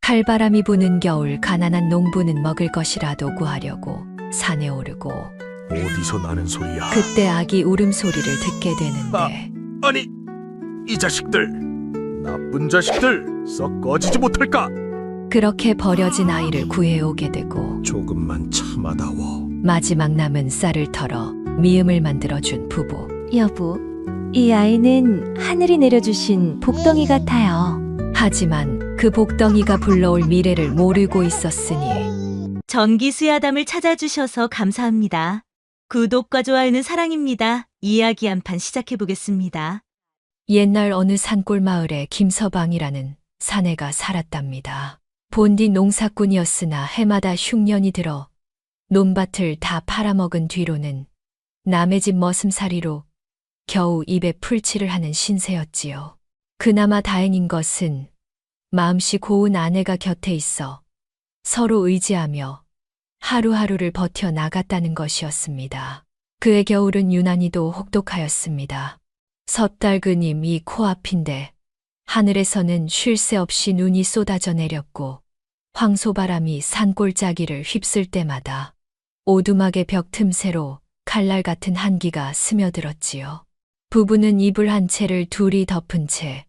칼바람이 부는 겨울 가난한 농부는 먹을 것이라도 구하려고 산에 오르고 어디서 나는 소리야? 그때 아기 울음소리를 듣게 되는데 아니, 이 자식들, 나쁜 자식들, 썩 꺼지지 못할까? 그렇게 버려진 아이를 구해오게 되고 조금만 참아다워. 마지막 남은 쌀을 털어 미음을 만들어준 부부. 여보, 이 아이는 하늘이 내려주신 복덩이 같아요. 하지만 그 복덩이가 불러올 미래를 모르고 있었으니 전기수야담을 찾아주셔서 감사합니다. 구독과 좋아요는 사랑입니다. 이야기 한 판 시작해보겠습니다. 옛날 어느 산골 마을에 김서방이라는 사내가 살았답니다. 본디 농사꾼이었으나 해마다 흉년이 들어 논밭을 다 팔아먹은 뒤로는 남의 집 머슴살이로 겨우 입에 풀칠을 하는 신세였지요. 그나마 다행인 것은 마음씨 고운 아내가 곁에 있어 서로 의지하며 하루하루를 버텨 나갔다는 것이었습니다. 그의 겨울은 유난히도 혹독하였습니다. 섣달그님 이 코앞인데 하늘에서는 쉴 새 없이 눈이 쏟아져 내렸고 황소바람이 산골짜기를 휩쓸 때마다 오두막의 벽 틈새로 칼날 같은 한기가 스며들었지요. 부부는 이불 한 채를 둘이 덮은 채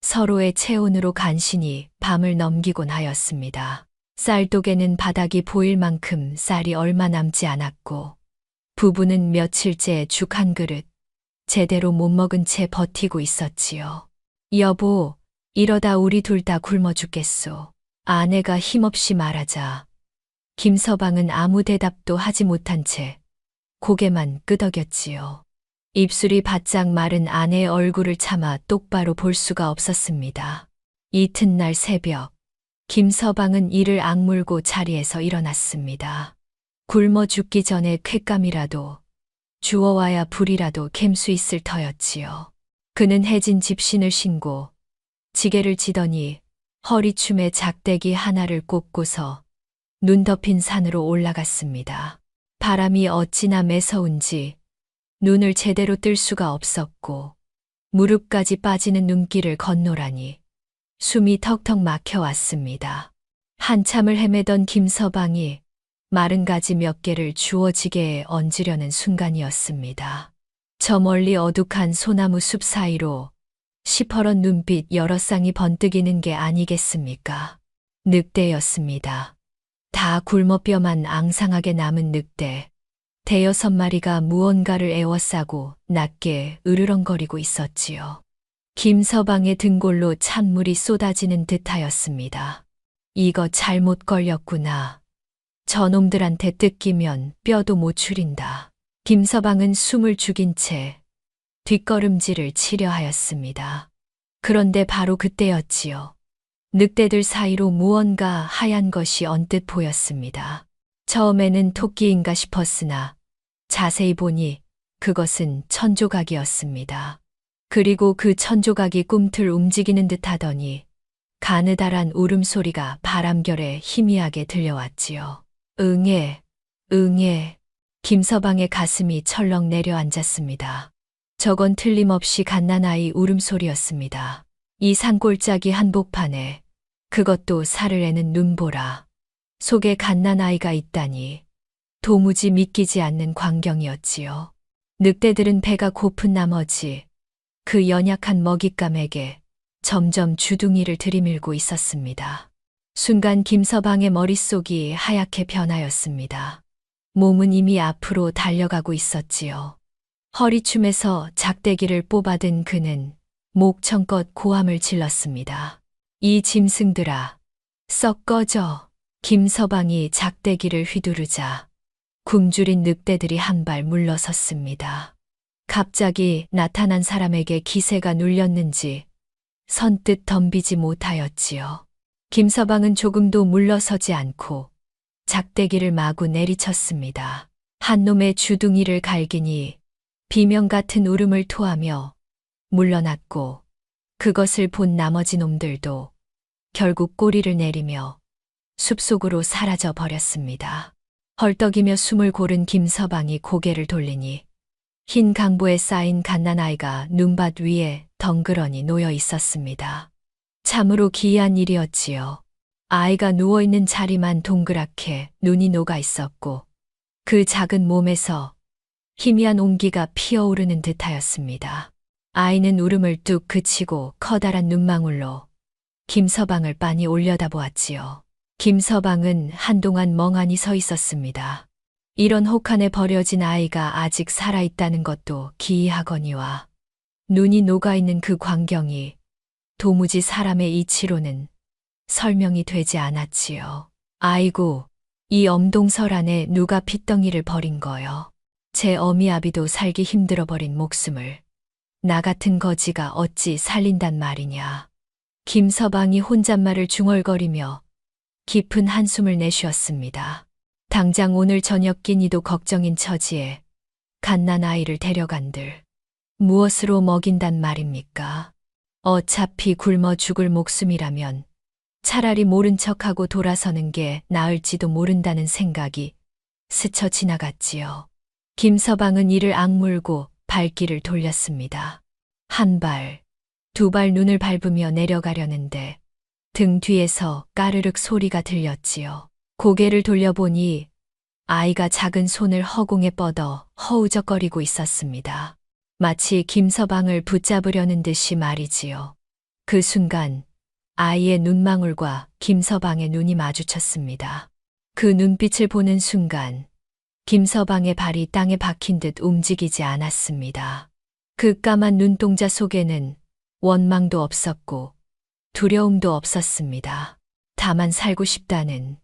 서로의 체온으로 간신히 밤을 넘기곤 하였습니다. 쌀독에는 바닥이 보일 만큼 쌀이 얼마 남지 않았고 부부는 며칠째 죽 한 그릇 제대로 못 먹은 채 버티고 있었지요. 여보, 이러다 우리 둘 다 굶어 죽겠소. 아내가 힘없이 말하자 김서방은 아무 대답도 하지 못한 채 고개만 끄덕였지요. 입술이 바짝 마른 아내의 얼굴을 차마 똑바로 볼 수가 없었습니다. 이튿날 새벽, 김서방은 이를 악물고 자리에서 일어났습니다. 굶어 죽기 전에 쾌감이라도 주워와야 불이라도 갬 수 있을 터였지요. 그는 해진 집신을 신고 지게를 지더니 허리춤에 작대기 하나를 꽂고서 눈 덮인 산으로 올라갔습니다. 바람이 어찌나 매서운지 눈을 제대로 뜰 수가 없었고 무릎까지 빠지는 눈길을 건노라니 숨이 턱턱 막혀왔습니다. 한참을 헤매던 김서방이 마른 가지 몇 개를 주워 지게에 얹으려는 순간이었습니다. 저 멀리 어둑한 소나무 숲 사이로 시퍼런 눈빛 여러 쌍이 번뜩이는 게 아니겠습니까? 늑대였습니다. 다 굶어 뼈만 앙상하게 남은 늑대. 대여섯 마리가 무언가를 에워싸고 낮게 으르렁거리고 있었지요. 김서방의 등골로 찬물이 쏟아지는 듯하였습니다. 이거 잘못 걸렸구나. 저놈들한테 뜯기면 뼈도 못 추린다. 김서방은 숨을 죽인 채 뒷걸음질을 치려 하였습니다. 그런데 바로 그때였지요. 늑대들 사이로 무언가 하얀 것이 언뜻 보였습니다. 처음에는 토끼인가 싶었으나 자세히 보니 그것은 천조각이었습니다. 그리고 그 천조각이 꿈틀 움직이는 듯 하더니 가느다란 울음소리가 바람결에 희미하게 들려왔지요. 응애, 응애. 김서방의 가슴이 철렁 내려앉았습니다. 저건 틀림없이 갓난아이 울음소리였습니다. 이 산골짜기 한복판에 그것도 살을 애는 눈보라. 속에 갓난아이가 있다니 도무지 믿기지 않는 광경이었지요. 늑대들은 배가 고픈 나머지 그 연약한 먹잇감에게 점점 주둥이를 들이밀고 있었습니다. 순간 김서방의 머릿속이 하얗게 변하였습니다. 몸은 이미 앞으로 달려가고 있었지요. 허리춤에서 작대기를 뽑아든 그는 목청껏 고함을 질렀습니다. 이 짐승들아, 썩 꺼져. 김서방이 작대기를 휘두르자 굶주린 늑대들이 한 발 물러섰습니다. 갑자기 나타난 사람에게 기세가 눌렸는지 선뜻 덤비지 못하였지요. 김서방은 조금도 물러서지 않고 작대기를 마구 내리쳤습니다. 한 놈의 주둥이를 갈기니 비명 같은 울음을 토하며 물러났고 그것을 본 나머지 놈들도 결국 꼬리를 내리며 숲속으로 사라져 버렸습니다. 헐떡이며 숨을 고른 김서방이 고개를 돌리니 흰 강보에 쌓인 갓난아이가 눈밭 위에 덩그러니 놓여 있었습니다. 참으로 기이한 일이었지요. 아이가 누워있는 자리만 동그랗게 눈이 녹아 있었고 그 작은 몸에서 희미한 온기가 피어오르는 듯하였습니다. 아이는 울음을 뚝 그치고 커다란 눈망울로 김서방을 빤히 올려다보았지요. 김서방은 한동안 멍하니 서 있었습니다. 이런 혹한에 버려진 아이가 아직 살아있다는 것도 기이하거니와 눈이 녹아있는 그 광경이 도무지 사람의 이치로는 설명이 되지 않았지요. 아이고, 이 엄동설 안에 누가 핏덩이를 버린 거요. 제 어미아비도 살기 힘들어 버린 목숨을 나 같은 거지가 어찌 살린단 말이냐. 김서방이 혼잣말을 중얼거리며 깊은 한숨을 내쉬었습니다. 당장 오늘 저녁 끼니도 걱정인 처지에 갓난 아이를 데려간들 무엇으로 먹인단 말입니까? 어차피 굶어 죽을 목숨이라면 차라리 모른 척하고 돌아서는 게 나을지도 모른다는 생각이 스쳐 지나갔지요. 김서방은 이를 악물고 발길을 돌렸습니다. 한 발, 두 발 눈을 밟으며 내려가려는데 등 뒤에서 까르륵 소리가 들렸지요. 고개를 돌려보니 아이가 작은 손을 허공에 뻗어 허우적거리고 있었습니다. 마치 김서방을 붙잡으려는 듯이 말이지요. 그 순간 아이의 눈망울과 김서방의 눈이 마주쳤습니다. 그 눈빛을 보는 순간 김서방의 발이 땅에 박힌 듯 움직이지 않았습니다. 그 까만 눈동자 속에는 원망도 없었고 두려움도 없었습니다. 다만 살고 싶다는,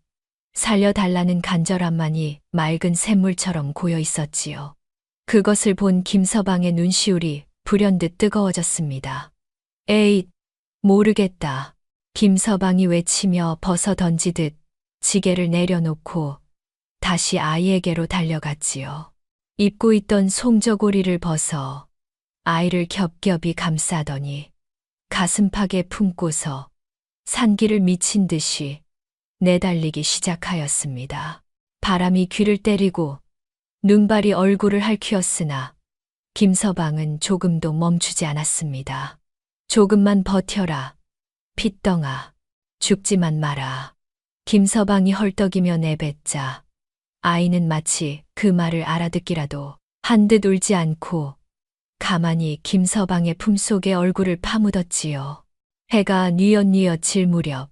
살려달라는 간절함만이 맑은 샘물처럼 고여 있었지요. 그것을 본 김서방의 눈시울이 불현듯 뜨거워졌습니다. 에잇, 모르겠다. 김서방이 외치며 벗어 던지듯 지게를 내려놓고 다시 아이에게로 달려갔지요. 입고 있던 송저고리를 벗어 아이를 겹겹이 감싸더니 가슴팍에 품고서 산기를 미친 듯이 내달리기 시작하였습니다. 바람이 귀를 때리고 눈발이 얼굴을 핥히었으나 김서방은 조금도 멈추지 않았습니다. 조금만 버텨라. 핏덩아, 죽지만 마라. 김서방이 헐떡이며 내뱉자 아이는 마치 그 말을 알아듣기라도 한 듯 울지 않고 가만히 김서방의 품속에 얼굴을 파묻었지요. 해가 뉘엿뉘엿 질 무렵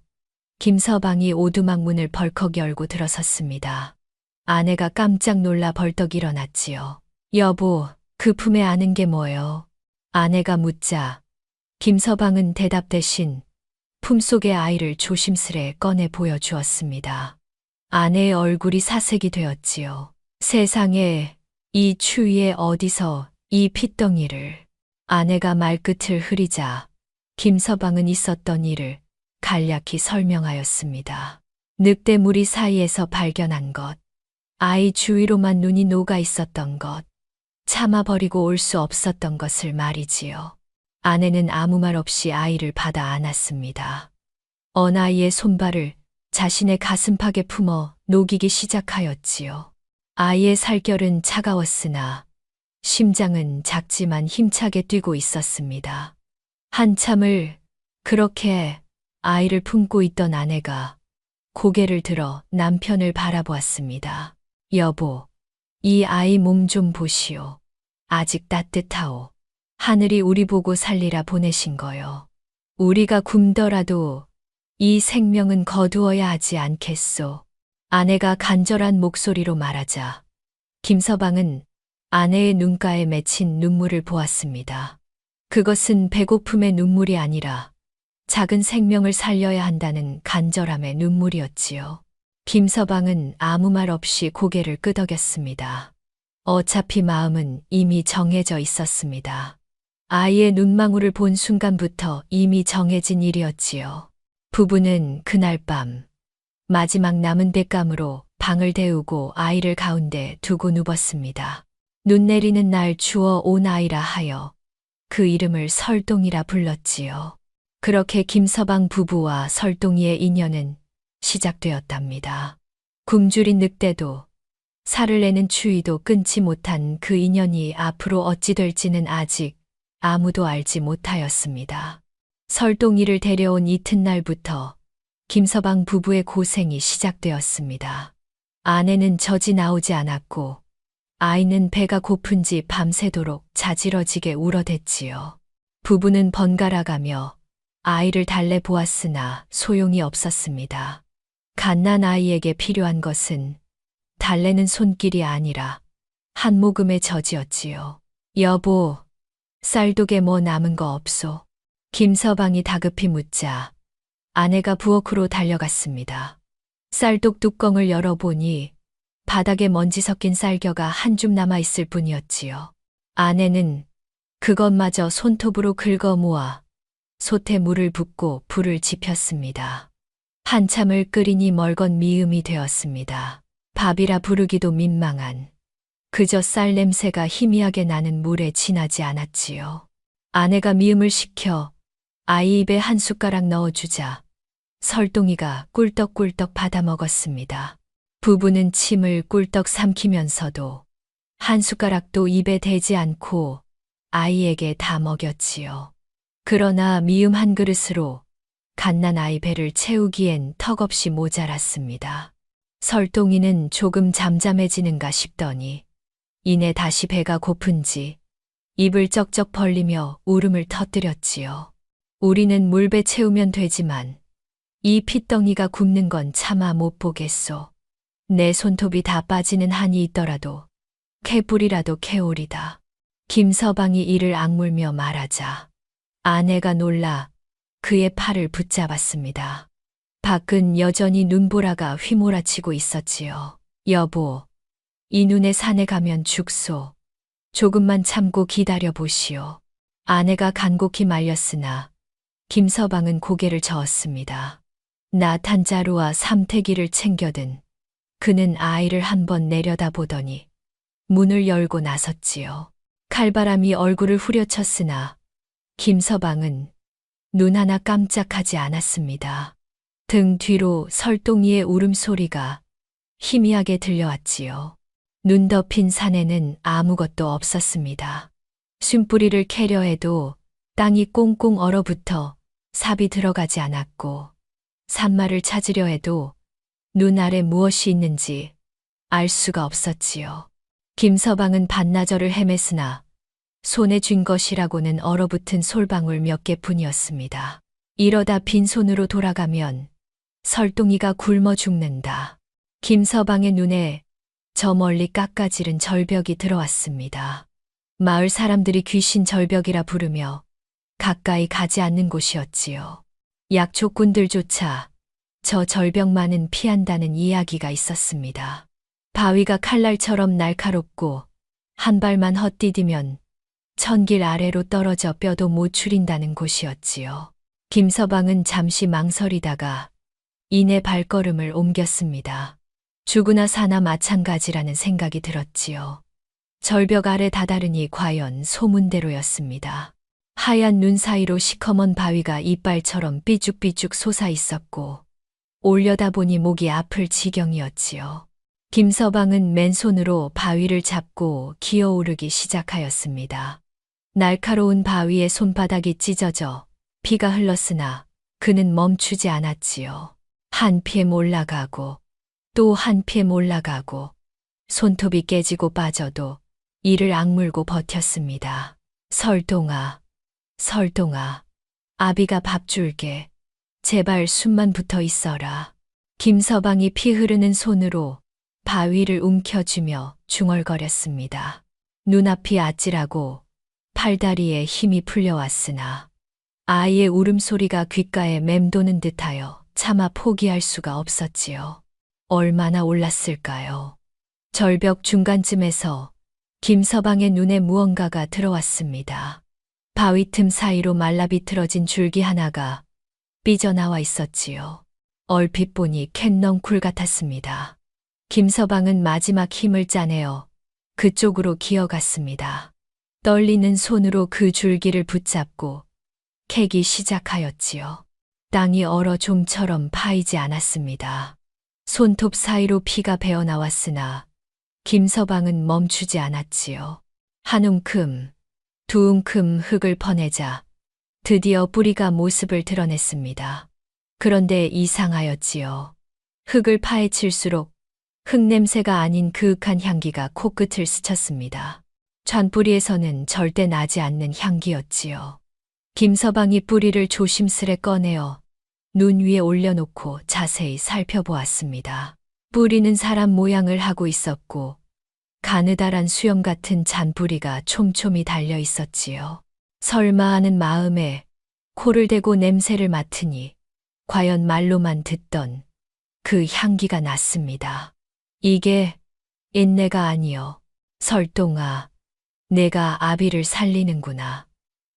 김서방이 오두막 문을 벌컥 열고 들어섰습니다. 아내가 깜짝 놀라 벌떡 일어났지요. 여보, 그 품에 아는 게 뭐요? 아내가 묻자 김서방은 대답 대신 품속의 아이를 조심스레 꺼내 보여주었습니다. 아내의 얼굴이 사색이 되었지요. 세상에, 이 추위에 어디서 이 핏덩이를. 아내가 말끝을 흐리자 김서방은 있었던 일을 간략히 설명하였습니다. 늑대 무리 사이에서 발견한 것, 아이 주위로만 눈이 녹아 있었던 것, 참아버리고 올 수 없었던 것을 말이지요. 아내는 아무 말 없이 아이를 받아 안았습니다. 어나이의 손발을 자신의 가슴팍에 품어 녹이기 시작하였지요. 아이의 살결은 차가웠으나 심장은 작지만 힘차게 뛰고 있었습니다. 한참을 그렇게 아이를 품고 있던 아내가 고개를 들어 남편을 바라보았습니다. 여보, 이 아이 몸 좀 보시오. 아직 따뜻하오. 하늘이 우리 보고 살리라 보내신 거요. 우리가 굶더라도 이 생명은 거두어야 하지 않겠소. 아내가 간절한 목소리로 말하자 김서방은 아내의 눈가에 맺힌 눈물을 보았습니다. 그것은 배고픔의 눈물이 아니라 작은 생명을 살려야 한다는 간절함의 눈물이었지요. 김서방은 아무 말 없이 고개를 끄덕였습니다. 어차피 마음은 이미 정해져 있었습니다. 아이의 눈망울을 본 순간부터 이미 정해진 일이었지요. 부부는 그날 밤 마지막 남은 땔감으로 방을 데우고 아이를 가운데 두고 누웠습니다. 눈 내리는 날 주워 온 아이라 하여 그 이름을 설동이라 불렀지요. 그렇게 김서방 부부와 설동이의 인연은 시작되었답니다. 굶주린 늑대도 살을 내는 추위도 끊지 못한 그 인연이 앞으로 어찌 될지는 아직 아무도 알지 못하였습니다. 설동이를 데려온 이튿날부터 김서방 부부의 고생이 시작되었습니다. 아내는 젖이 나오지 않았고 아이는 배가 고픈지 밤새도록 자지러지게 울어댔지요. 부부는 번갈아가며 아이를 달래 보았으나 소용이 없었습니다. 갓난 아이에게 필요한 것은 달래는 손길이 아니라 한 모금의 젖이었지요. 여보, 쌀독에 뭐 남은 거 없소? 김서방이 다급히 묻자 아내가 부엌으로 달려갔습니다. 쌀독 뚜껑을 열어보니 바닥에 먼지 섞인 쌀겨가 한 줌 남아있을 뿐이었지요. 아내는 그것마저 손톱으로 긁어 모아 솥에 물을 붓고 불을 지폈습니다. 한참을 끓이니 멀건 미음이 되었습니다. 밥이라 부르기도 민망한 그저 쌀 냄새가 희미하게 나는 물에 지나지 않았지요. 아내가 미음을 식혀 아이 입에 한 숟가락 넣어주자 설동이가 꿀떡꿀떡 받아 먹었습니다. 부부는 침을 꿀떡 삼키면서도 한 숟가락도 입에 대지 않고 아이에게 다 먹였지요. 그러나 미음 한 그릇으로 갓난 아이 배를 채우기엔 턱없이 모자랐습니다. 설동이는 조금 잠잠해지는가 싶더니 이내 다시 배가 고픈지 입을 쩍쩍 벌리며 울음을 터뜨렸지요. 우리는 물배 채우면 되지만 이 핏덩이가 굽는 건 차마 못 보겠소. 내 손톱이 다 빠지는 한이 있더라도 캐불이라도 캐오리다. 김서방이 이를 악물며 말하자 아내가 놀라 그의 팔을 붙잡았습니다. 밖은 여전히 눈보라가 휘몰아치고 있었지요. 여보, 이 눈에 산에 가면 죽소. 조금만 참고 기다려 보시오. 아내가 간곡히 말렸으나 김서방은 고개를 저었습니다. 낫 한 자루와 삼태기를 챙겨든 그는 아이를 한번 내려다보더니 문을 열고 나섰지요. 칼바람이 얼굴을 후려쳤으나 김서방은 눈 하나 깜짝하지 않았습니다. 등 뒤로 설동이의 울음소리가 희미하게 들려왔지요. 눈 덮인 산에는 아무것도 없었습니다. 슌뿌리를 캐려 해도 땅이 꽁꽁 얼어붙어 삽이 들어가지 않았고 산마를 찾으려 해도 눈 아래 무엇이 있는지 알 수가 없었지요. 김서방은 반나절을 헤맸으나 손에 쥔 것이라고는 얼어붙은 솔방울 몇 개뿐이었습니다. 이러다 빈손으로 돌아가면 설동이가 굶어 죽는다. 김서방의 눈에 저 멀리 깎아지른 절벽이 들어왔습니다. 마을 사람들이 귀신 절벽이라 부르며 가까이 가지 않는 곳이었지요. 약초꾼들조차 저 절벽만은 피한다는 이야기가 있었습니다. 바위가 칼날처럼 날카롭고 한 발만 헛디디면 천길 아래로 떨어져 뼈도 못 추린다는 곳이었지요. 김서방은 잠시 망설이다가 이내 발걸음을 옮겼습니다. 죽으나 사나 마찬가지라는 생각이 들었지요. 절벽 아래 다다르니 과연 소문대로였습니다. 하얀 눈 사이로 시커먼 바위가 이빨처럼 삐죽삐죽 솟아 있었고 올려다보니 목이 아플 지경이었지요. 김서방은 맨손으로 바위를 잡고 기어오르기 시작하였습니다. 날카로운 바위에 손바닥이 찢어져 피가 흘렀으나 그는 멈추지 않았지요. 한 뼘 올라가고 또 한 뼘 올라가고 손톱이 깨지고 빠져도 이를 악물고 버텼습니다. 설동아, 설동아, 아비가 밥 줄게. 제발 숨만 붙어 있어라. 김서방이 피 흐르는 손으로 바위를 움켜쥐며 중얼거렸습니다. 눈앞이 아찔하고 팔다리에 힘이 풀려왔으나 아이의 울음소리가 귓가에 맴도는 듯하여 차마 포기할 수가 없었지요. 얼마나 올랐을까요? 절벽 중간쯤에서 김서방의 눈에 무언가가 들어왔습니다. 바위 틈 사이로 말라비틀어진 줄기 하나가 삐져나와 있었지요. 얼핏 보니 캔넝쿨 같았습니다. 김서방은 마지막 힘을 짜내어 그쪽으로 기어갔습니다. 떨리는 손으로 그 줄기를 붙잡고 캐기 시작하였지요. 땅이 얼어 좀처럼 파이지 않았습니다. 손톱 사이로 피가 배어나왔으나 김서방은 멈추지 않았지요. 한 움큼, 두 움큼 흙을 퍼내자 드디어 뿌리가 모습을 드러냈습니다. 그런데 이상하였지요. 흙을 파헤칠수록 흙냄새가 아닌 그윽한 향기가 코끝을 스쳤습니다. 잔뿌리에서는 절대 나지 않는 향기였지요. 김서방이 뿌리를 조심스레 꺼내어 눈 위에 올려놓고 자세히 살펴보았습니다. 뿌리는 사람 모양을 하고 있었고 가느다란 수염 같은 잔뿌리가 촘촘히 달려 있었지요. 설마 하는 마음에 코를 대고 냄새를 맡으니 과연 말로만 듣던 그 향기가 났습니다. 이게 인내가 아니여. 설동아, 내가 아비를 살리는구나.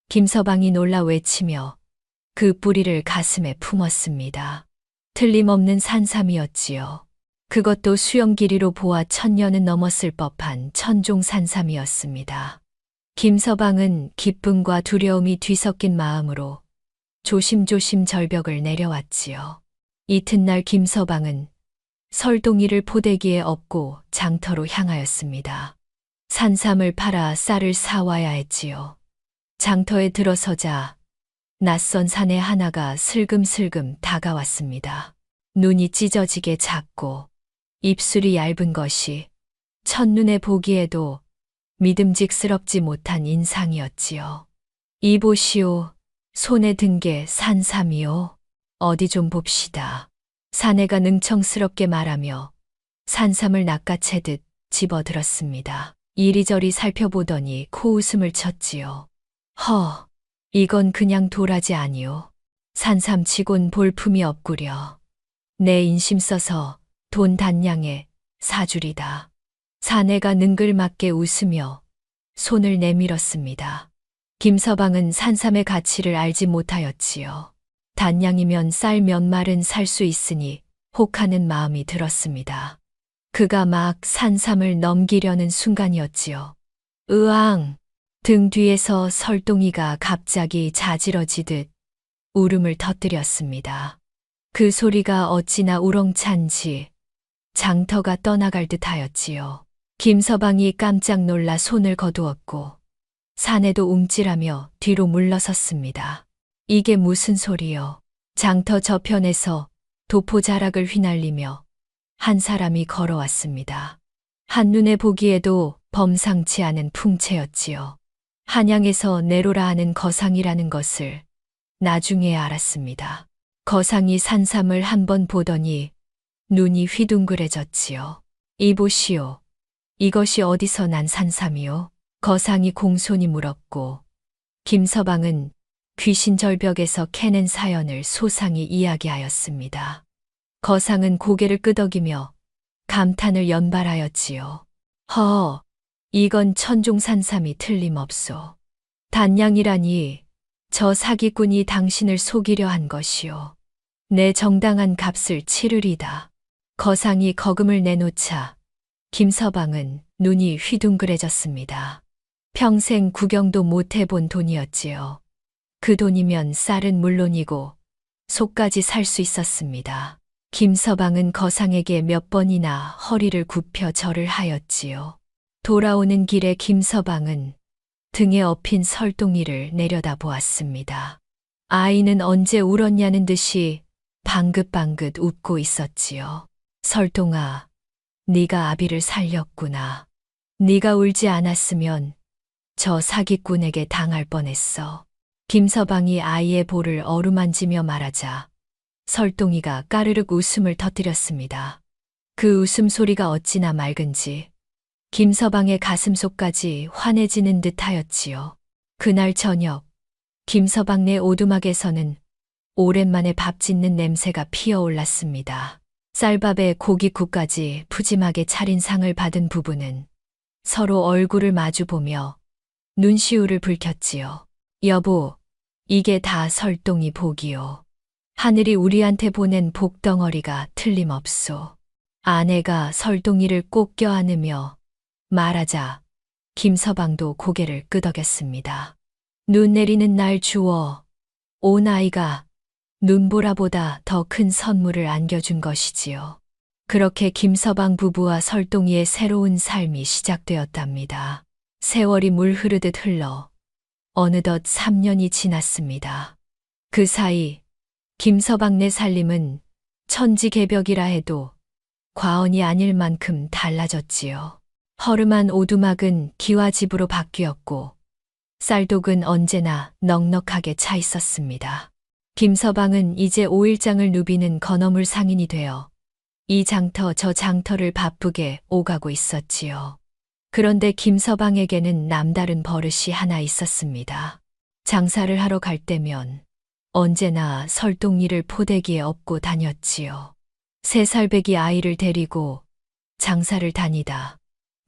김서방이 놀라 외치며 그 뿌리를 가슴에 품었습니다. 틀림없는 산삼이었지요. 그것도 수영 길이로 보아 1000년은 넘었을 법한 천종 산삼이었습니다. 김서방은 기쁨과 두려움이 뒤섞인 마음으로 조심조심 절벽을 내려왔지요. 이튿날 김서방은 설동이를 포대기에 업고 장터로 향하였습니다. 산삼을 팔아 쌀을 사와야 했지요. 장터에 들어서자 낯선 사내 하나가 슬금슬금 다가왔습니다. 눈이 찢어지게 작고 입술이 얇은 것이 첫눈에 보기에도 믿음직스럽지 못한 인상이었지요. 이보시오, 손에 든 게 산삼이요. 어디 좀 봅시다. 사내가 능청스럽게 말하며 산삼을 낚아채듯 집어들었습니다. 이리저리 살펴보더니 코웃음을 쳤지요. 허, 이건 그냥 도라지 아니오. 산삼치곤 볼품이 없구려. 내 인심 써서 돈 단량에 사주리다. 사내가 능글맞게 웃으며 손을 내밀었습니다. 김서방은 산삼의 가치를 알지 못하였지요. 단량이면 쌀 몇 말은 살 수 있으니 혹하는 마음이 들었습니다. 그가 막 산삼을 넘기려는 순간이었지요. 으앙! 등 뒤에서 설동이가 갑자기 자지러지듯 울음을 터뜨렸습니다. 그 소리가 어찌나 우렁찬지 장터가 떠나갈 듯 하였지요. 김서방이 깜짝 놀라 손을 거두었고 사내도 움찔하며 뒤로 물러섰습니다. 이게 무슨 소리요? 장터 저편에서 도포자락을 휘날리며 한 사람이 걸어왔습니다. 한눈에 보기에도 범상치 않은 풍채였지요. 한양에서 내로라 하는 거상이라는 것을 나중에 알았습니다. 거상이 산삼을 한번 보더니 눈이 휘둥그레졌지요. 이보시오. 이것이 어디서 난 산삼이요? 거상이 공손히 물었고 김서방은 귀신 절벽에서 캐낸 사연을 소상히 이야기하였습니다. 거상은 고개를 끄덕이며 감탄을 연발하였지요. 허, 이건 천종산삼이 틀림없소. 단량이라니 저 사기꾼이 당신을 속이려 한 것이오. 내 정당한 값을 치르리다. 거상이 거금을 내놓자 김서방은 눈이 휘둥그레졌습니다. 평생 구경도 못 해본 돈이었지요. 그 돈이면 쌀은 물론이고 속까지 살 수 있었습니다. 김서방은 거상에게 몇 번이나 허리를 굽혀 절을 하였지요. 돌아오는 길에 김서방은 등에 업힌 설동이를 내려다보았습니다. 아이는 언제 울었냐는 듯이 방긋방긋 웃고 있었지요. 설동아, 네가 아비를 살렸구나. 네가 울지 않았으면 저 사기꾼에게 당할 뻔했어. 김서방이 아이의 볼을 어루만지며 말하자 설동이가 까르륵 웃음을 터뜨렸습니다. 그 웃음소리가 어찌나 맑은지 김서방의 가슴속까지 환해지는 듯하였지요. 그날 저녁 김서방네 오두막에서는 오랜만에 밥 짓는 냄새가 피어올랐습니다. 쌀밥에 고깃국까지 푸짐하게 차린 상을 받은 부부는 서로 얼굴을 마주보며 눈시울을 붉혔지요. 여보, 이게 다 설동이 복이요. 하늘이 우리한테 보낸 복덩어리가 틀림없소. 아내가 설동이를 꼭 껴안으며 말하자 김서방도 고개를 끄덕였습니다. 눈 내리는 날 주워 온 아이가 눈보라보다 더 큰 선물을 안겨준 것이지요. 그렇게 김서방 부부와 설동이의 새로운 삶이 시작되었답니다. 세월이 물 흐르듯 흘러 어느덧 3년이 지났습니다. 그 사이 김서방네 살림은 천지개벽이라 해도 과언이 아닐 만큼 달라졌지요. 허름한 오두막은 기와집으로 바뀌었고 쌀독은 언제나 넉넉하게 차 있었습니다. 김서방은 이제 5일장을 누비는 건어물 상인이 되어 이 장터 저 장터를 바쁘게 오가고 있었지요. 그런데 김서방에게는 남다른 버릇이 하나 있었습니다. 장사를 하러 갈 때면 언제나 설동이를 포대기에 업고 다녔지요. 3살배기 아이를 데리고 장사를 다니다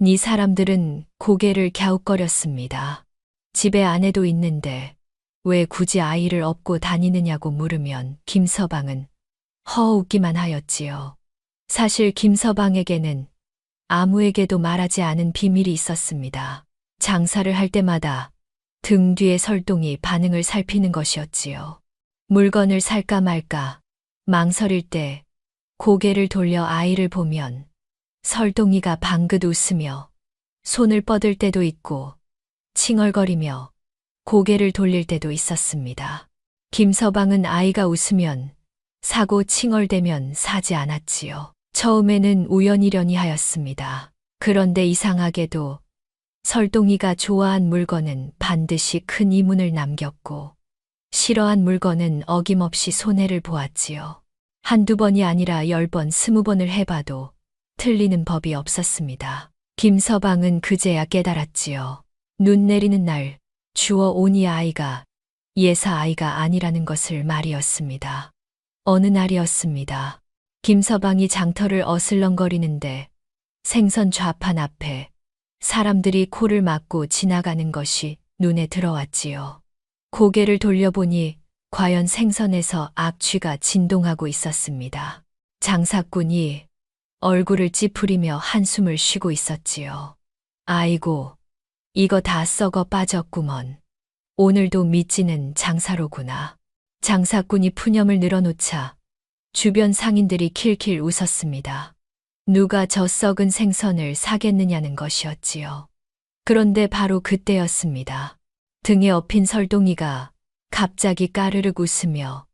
니 사람들은 고개를 갸웃거렸습니다. 집에 아내도 있는데 왜 굳이 아이를 업고 다니느냐고 물으면 김서방은 허웃기만 하였지요. 사실 김서방에게는 아무에게도 말하지 않은 비밀이 있었습니다. 장사를 할 때마다 등 뒤에 설동이 반응을 살피는 것이었지요. 물건을 살까 말까 망설일 때 고개를 돌려 아이를 보면 설동이가 방긋 웃으며 손을 뻗을 때도 있고 칭얼거리며 고개를 돌릴 때도 있었습니다. 김서방은 아이가 웃으면 사고 칭얼대면 사지 않았지요. 처음에는 우연이려니 하였습니다. 그런데 이상하게도 설동이가 좋아한 물건은 반드시 큰 이문을 남겼고 싫어한 물건은 어김없이 손해를 보았지요. 한두 번이 아니라 10번, 20번을 해봐도 틀리는 법이 없었습니다. 김서방은 그제야 깨달았지요. 눈 내리는 날 주워 온 이 아이가 예사 아이가 아니라는 것을 말이었습니다. 어느 날이었습니다. 김서방이 장터를 어슬렁거리는데 생선 좌판 앞에 사람들이 코를 막고 지나가는 것이 눈에 들어왔지요. 고개를 돌려보니 과연 생선에서 악취가 진동하고 있었습니다. 장사꾼이 얼굴을 찌푸리며 한숨을 쉬고 있었지요. 아이고, 이거 다 썩어 빠졌구먼. 오늘도 미찌는 장사로구나. 장사꾼이 푸념을 늘어놓자 주변 상인들이 킬킬 웃었습니다. 누가 저 썩은 생선을 사겠느냐는 것이었지요. 그런데 바로 그때였습니다. 등에 업힌 설동이가 갑자기 까르륵 웃으며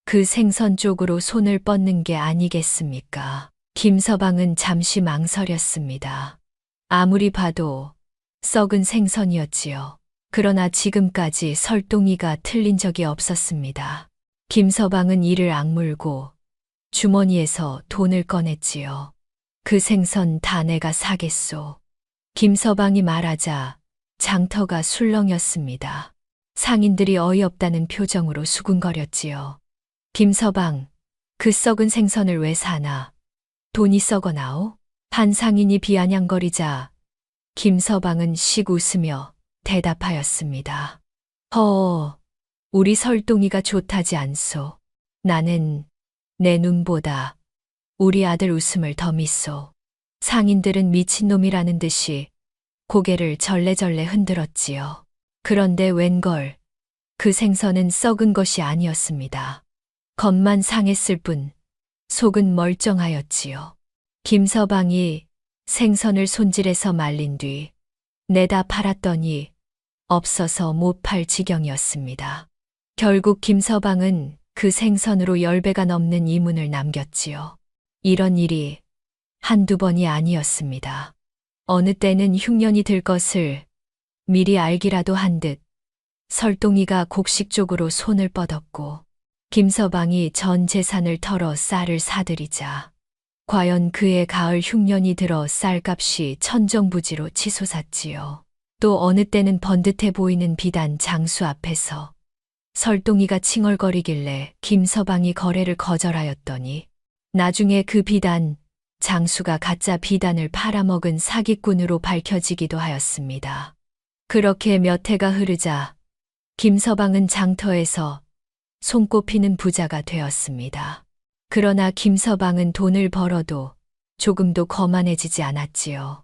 그 생선 쪽으로 손을 뻗는 게 아니겠습니까? 김서방은 잠시 망설였습니다. 아무리 봐도 썩은 생선이었지요. 그러나 지금까지 설동이가 틀린 적이 없었습니다. 김서방은 이를 악물고 주머니에서 돈을 꺼냈지요. 그 생선 다 내가 사겠소. 김서방이 말하자 장터가 술렁였습니다. 상인들이 어이없다는 표정으로 수군거렸지요. 김서방, 그 썩은 생선을 왜 사나? 돈이 썩어나오? 한 상인이 비아냥거리자 김서방은 씩 웃으며 대답하였습니다. 우리 설동이가 좋다지 않소. 나는 내 눈보다 우리 아들 웃음을 더 믿소. 상인들은 미친놈이라는 듯이 고개를 절레절레 흔들었지요. 그런데 웬걸, 그 생선은 썩은 것이 아니었습니다. 겉만 상했을 뿐 속은 멀쩡하였지요. 김서방이 생선을 손질해서 말린 뒤 내다 팔았더니 없어서 못 팔 지경이었습니다. 결국 김서방은 그 생선으로 10배가 넘는 이문을 남겼지요. 이런 일이 한두 번이 아니었습니다. 어느 때는 흉년이 들 것을 미리 알기라도 한 듯 설동이가 곡식 쪽으로 손을 뻗었고 김서방이 전 재산을 털어 쌀을 사들이자 과연 그의 가을 흉년이 들어 쌀값이 천정부지로 치솟았지요. 또 어느 때는 번듯해 보이는 비단 장수 앞에서 설동이가 칭얼거리길래 김서방이 거래를 거절하였더니 나중에 그 비단 장수가 가짜 비단을 팔아먹은 사기꾼으로 밝혀지기도 하였습니다. 그렇게 몇 해가 흐르자 김서방은 장터에서 손꼽히는 부자가 되었습니다. 그러나 김서방은 돈을 벌어도 조금도 거만해지지 않았지요.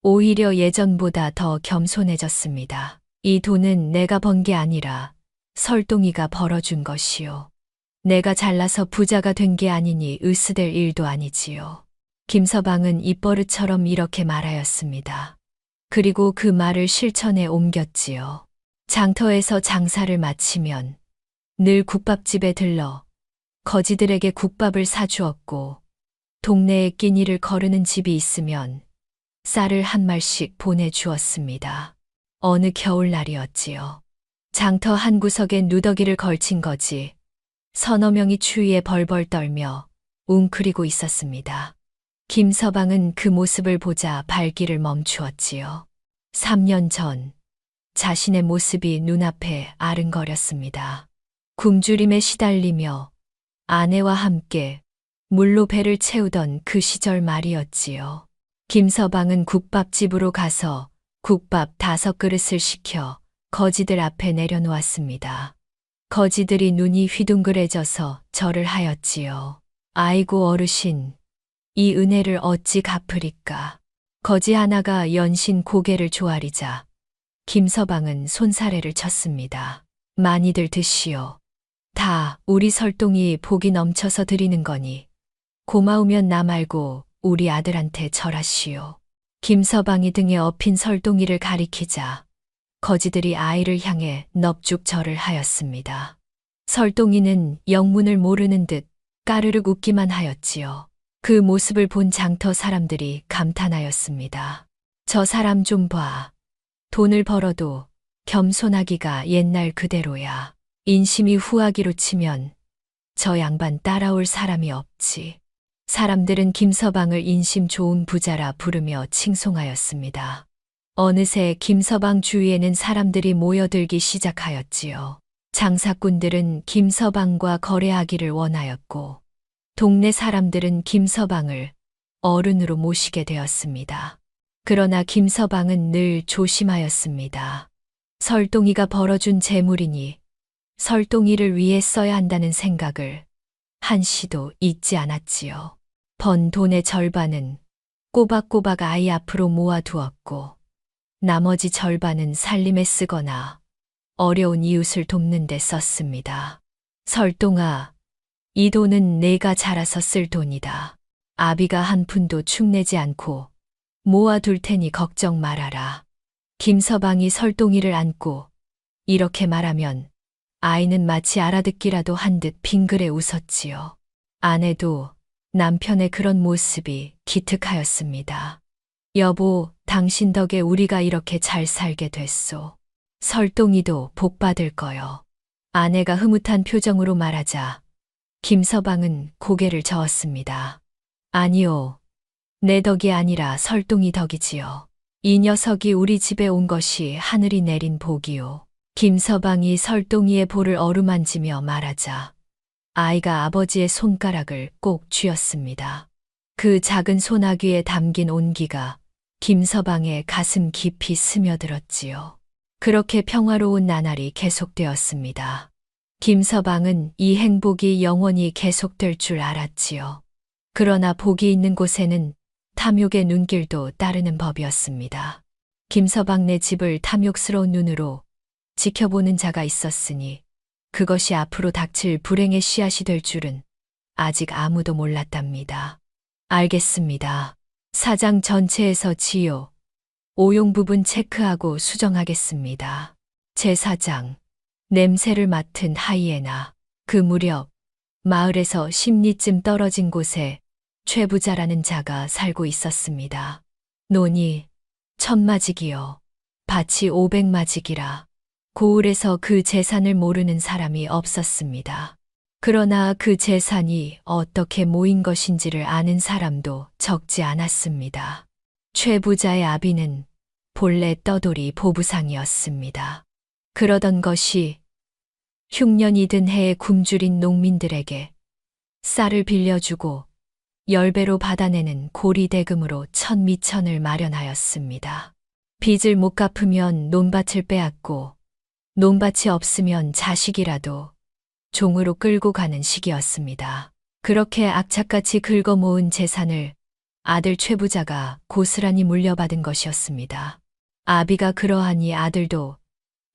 오히려 예전보다 더 겸손해졌습니다. 이 돈은 내가 번 게 아니라 설동이가 벌어준 것이요. 내가 잘나서 부자가 된 게 아니니 으스댈 일도 아니지요. 김서방은 입버릇처럼 이렇게 말하였습니다. 그리고 그 말을 실천에 옮겼지요. 장터에서 장사를 마치면 늘 국밥집에 들러 거지들에게 국밥을 사주었고 동네에 끼니를 거르는 집이 있으면 쌀을 한 말씩 보내주었습니다. 어느 겨울날이었지요. 장터 한 구석에 누더기를 걸친 거지 서너 명이 추위에 벌벌 떨며 웅크리고 있었습니다. 김서방은 그 모습을 보자 발길을 멈추었지요. 3년 전 자신의 모습이 눈앞에 아른거렸습니다. 굶주림에 시달리며 아내와 함께 물로 배를 채우던 그 시절 말이었지요. 김서방은 국밥집으로 가서 국밥 5그릇을 시켜 거지들 앞에 내려놓았습니다. 거지들이 눈이 휘둥그레져서 절을 하였지요. 아이고 어르신, 이 은혜를 어찌 갚으리까. 거지 하나가 연신 고개를 조아리자 김서방은 손사래를 쳤습니다. 많이들 드시오. 다 우리 설동이 복이 넘쳐서 드리는 거니 고마우면 나 말고 우리 아들한테 절하시오. 김서방이 등에 업힌 설동이를 가리키자 거지들이 아이를 향해 넙죽 절을 하였습니다. 설동이는 영문을 모르는 듯 까르륵 웃기만 하였지요. 그 모습을 본 장터 사람들이 감탄하였습니다. 저 사람 좀 봐. 돈을 벌어도 겸손하기가 옛날 그대로야. 인심이 후하기로 치면 저 양반 따라올 사람이 없지. 사람들은 김서방을 인심 좋은 부자라 부르며 칭송하였습니다. 어느새 김서방 주위에는 사람들이 모여들기 시작하였지요. 장사꾼들은 김서방과 거래하기를 원하였고 동네 사람들은 김서방을 어른으로 모시게 되었습니다. 그러나 김서방은 늘 조심하였습니다. 설동이가 벌어준 재물이니 설동이를 위해 써야 한다는 생각을 한시도 잊지 않았지요. 번 돈의 절반은 꼬박꼬박 아이 앞으로 모아두었고 나머지 절반은 살림에 쓰거나 어려운 이웃을 돕는 데 썼습니다. 설동아, 이 돈은 내가 자라서 쓸 돈이다. 아비가 한 푼도 축내지 않고 모아둘 테니 걱정 말아라. 김서방이 설동이를 안고 이렇게 말하면 아이는 마치 알아듣기라도 한 듯 빙그레 웃었지요. 아내도 남편의 그런 모습이 기특하였습니다. 여보, 당신 덕에 우리가 이렇게 잘 살게 됐소. 설동이도 복 받을 거요. 아내가 흐뭇한 표정으로 말하자 김서방은 고개를 저었습니다. 아니요. 내 덕이 아니라 설동이 덕이지요. 이 녀석이 우리 집에 온 것이 하늘이 내린 복이요. 김서방이 설동이의 볼을 어루만지며 말하자 아이가 아버지의 손가락을 꼭 쥐었습니다. 그 작은 소나귀에 담긴 온기가 김서방의 가슴 깊이 스며들었지요. 그렇게 평화로운 나날이 계속되었습니다. 김서방은 이 행복이 영원히 계속될 줄 알았지요. 그러나 복이 있는 곳에는 탐욕의 눈길도 따르는 법이었습니다. 김서방네 집을 탐욕스러운 눈으로 지켜보는 자가 있었으니 그것이 앞으로 닥칠 불행의 씨앗이 될 줄은 아직 아무도 몰랐답니다. 알겠습니다. 사장 전체에서 지요. 오용 부분 체크하고 수정하겠습니다. 제4장, 냄새를 맡은 하이에나. 그 무렵 마을에서 10리쯤 떨어진 곳에 최부자라는 자가 살고 있었습니다. 논이 1000마직이요. 밭이 500마직이라. 고을에서 그 재산을 모르는 사람이 없었습니다. 그러나 그 재산이 어떻게 모인 것인지를 아는 사람도 적지 않았습니다. 최부자의 아비는 본래 떠돌이 보부상이었습니다. 그러던 것이 흉년이 든 해에 굶주린 농민들에게 쌀을 빌려주고 10배로 받아내는 고리대금으로 1000미천을 마련하였습니다. 빚을 못 갚으면 논밭을 빼앗고 논밭이 없으면 자식이라도 종으로 끌고 가는 시기였습니다. 그렇게 악착같이 긁어 모은 재산을 아들 최부자가 고스란히 물려받은 것이었습니다. 아비가 그러하니 아들도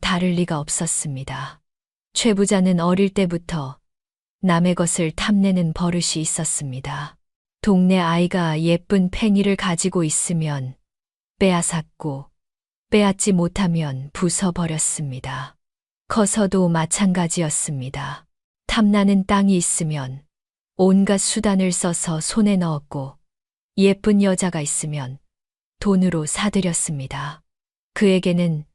다를 리가 없었습니다. 최부자는 어릴 때부터 남의 것을 탐내는 버릇이 있었습니다. 동네 아이가 예쁜 팽이를 가지고 있으면 빼앗았고 빼앗지 못하면 부숴버렸습니다. 커서도 마찬가지였습니다. 탐나는 땅이 있으면 온갖 수단을 써서 손에 넣었고 예쁜 여자가 있으면 돈으로 사들였습니다. 그에게는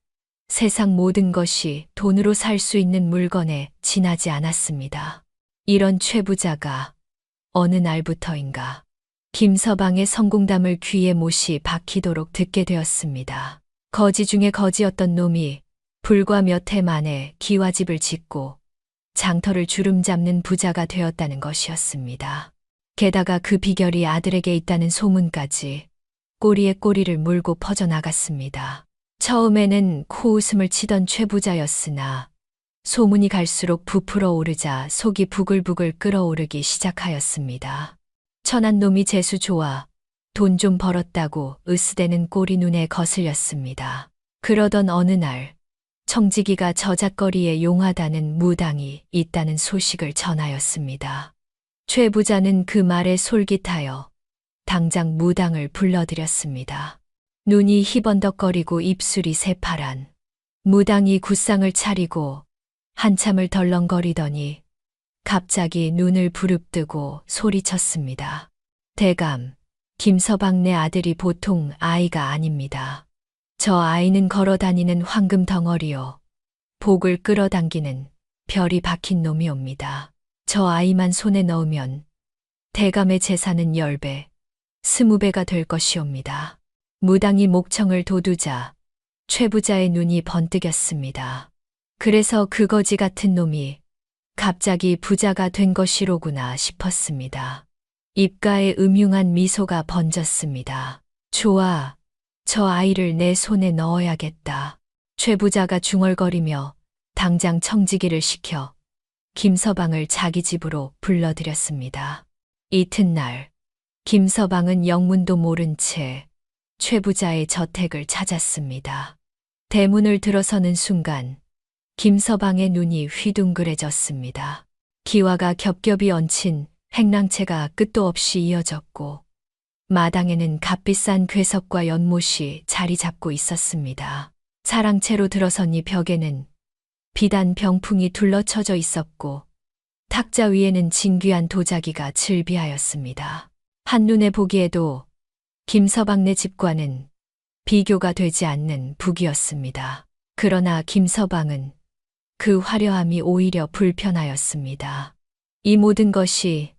세상 모든 것이 돈으로 살 수 있는 물건에 지나지 않았습니다. 이런 최부자가 어느 날부터인가 김서방의 성공담을 귀에 못이 박히도록 듣게 되었습니다. 거지 중에 거지였던 놈이 불과 몇 해 만에 기와집을 짓고 장터를 주름 잡는 부자가 되었다는 것이었습니다. 게다가 그 비결이 아들에게 있다는 소문까지 꼬리에 꼬리를 물고 퍼져나갔습니다. 처음에는 코웃음을 치던 최부자였으나 소문이 갈수록 부풀어 오르자 속이 부글부글 끓어오르기 시작하였습니다. 천한 놈이 재수 좋아 돈 좀 벌었다고 으스대는 꼴이 눈에 거슬렸습니다. 그러던 어느 날 청지기가 저잣거리에 용하다는 무당이 있다는 소식을 전하였습니다. 최 부자는 그 말에 솔깃하여 당장 무당을 불러들였습니다. 눈이 희번덕거리고 입술이 새파란 무당이 굿상을 차리고 한참을 덜렁거리더니 갑자기 눈을 부릅뜨고 소리쳤습니다. 대감, 김서방네 아들이 보통 아이가 아닙니다. 저 아이는 걸어다니는 황금 덩어리요. 복을 끌어당기는 별이 박힌 놈이옵니다. 저 아이만 손에 넣으면 대감의 재산은 10배, 20배가 될 것이옵니다. 무당이 목청을 돋우자 최부자의 눈이 번뜩였습니다. 그래서 그 거지 같은 놈이 갑자기 부자가 된 것이로구나 싶었습니다. 입가에 음흉한 미소가 번졌습니다. 좋아, 저 아이를 내 손에 넣어야겠다. 최부자가 중얼거리며 당장 청지기를 시켜 김서방을 자기 집으로 불러들였습니다. 이튿날 김서방은 영문도 모른 채 최부자의 저택을 찾았습니다. 대문을 들어서는 순간 김서방의 눈이 휘둥그레졌습니다. 기와가 겹겹이 얹힌 행랑채가 끝도 없이 이어졌고 마당에는 값비싼 괴석과 연못이 자리 잡고 있었습니다. 사랑채로 들어선 이 벽에는 비단 병풍이 둘러쳐져 있었고 탁자 위에는 진귀한 도자기가 즐비하였습니다. 한눈에 보기에도 김서방네 집과는 비교가 되지 않는 북이었습니다. 그러나 김서방은 그 화려함이 오히려 불편하였습니다. 이 모든 것이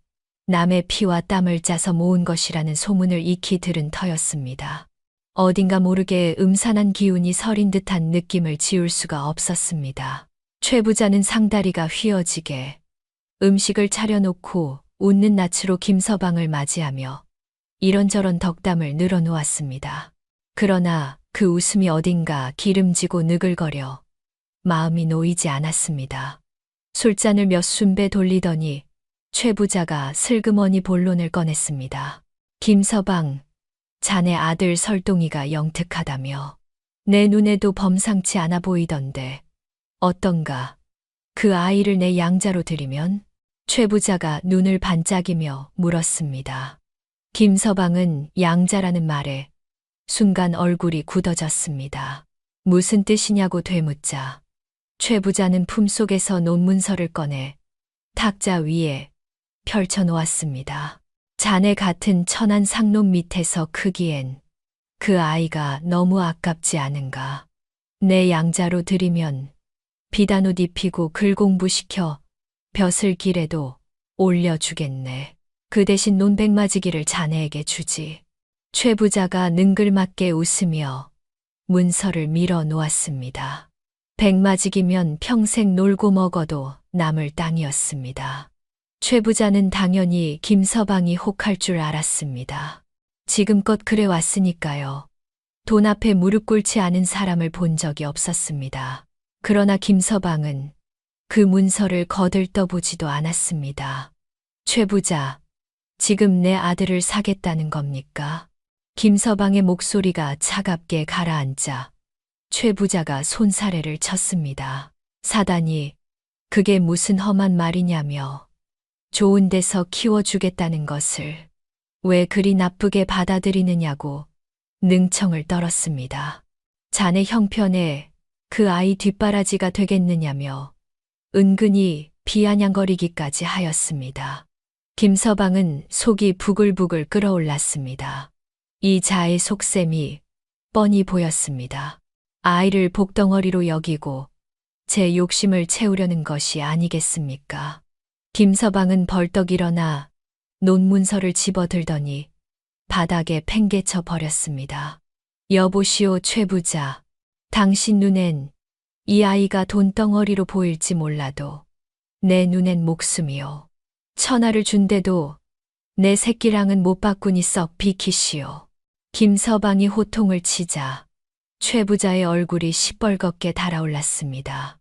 남의 피와 땀을 짜서 모은 것이라는 소문을 익히 들은 터였습니다. 어딘가 모르게 음산한 기운이 서린 듯한 느낌을 지울 수가 없었습니다. 최 부자는 상다리가 휘어지게 음식을 차려놓고 웃는 낯으로 김서방을 맞이하며 이런저런 덕담을 늘어놓았습니다. 그러나 그 웃음이 어딘가 기름지고 느글거려 마음이 놓이지 않았습니다. 술잔을 몇 순배 돌리더니 최 부자가 슬그머니 본론을 꺼냈습니다. 김서방, 자네 아들 설동이가 영특하다며 내 눈에도 범상치 않아 보이던데 어떤가? 그 아이를 내 양자로 들이면? 최 부자가 눈을 반짝이며 물었습니다. 김서방은 양자라는 말에 순간 얼굴이 굳어졌습니다. 무슨 뜻이냐고 되묻자 최 부자는 품속에서 논문서를 꺼내 탁자 위에 펼쳐놓았습니다. 자네 같은 천한 상놈 밑에서 크기엔 그 아이가 너무 아깝지 않은가. 내 양자로 들이면 비단옷 입히고 글 공부시켜 벼슬 길에도 올려주겠네. 그 대신 논백맞이기를 자네에게 주지. 최 부자가 능글맞게 웃으며 문서를 밀어 놓았습니다. 백맞이기면 평생 놀고 먹어도 남을 땅이었습니다. 최 부자는 당연히 김서방이 혹할 줄 알았습니다. 지금껏 그래 왔으니까요. 돈 앞에 무릎 꿇지 않은 사람을 본 적이 없었습니다. 그러나 김서방은 그 문서를 거들떠보지도 않았습니다. 최 부자, 지금 내 아들을 사겠다는 겁니까? 김서방의 목소리가 차갑게 가라앉자 최 부자가 손사래를 쳤습니다. 사다니, 그게 무슨 험한 말이냐며 좋은 데서 키워주겠다는 것을 왜 그리 나쁘게 받아들이느냐고 능청을 떨었습니다. 자네 형편에 그 아이 뒷바라지가 되겠느냐며 은근히 비아냥거리기까지 하였습니다. 김서방은 속이 부글부글 끓어올랐습니다. 이 자의 속셈이 뻔히 보였습니다. 아이를 복덩어리로 여기고 제 욕심을 채우려는 것이 아니겠습니까? 김서방은 벌떡 일어나 논문서를 집어들더니 바닥에 팽개쳐 버렸습니다. 여보시오 최 부자, 당신 눈엔 이 아이가 돈덩어리로 보일지 몰라도 내 눈엔 목숨이요. 천하를 준대도 내 새끼랑은 못 바꾸니 썩 비키시오. 김서방이 호통을 치자 최 부자의 얼굴이 시뻘겋게 달아올랐습니다.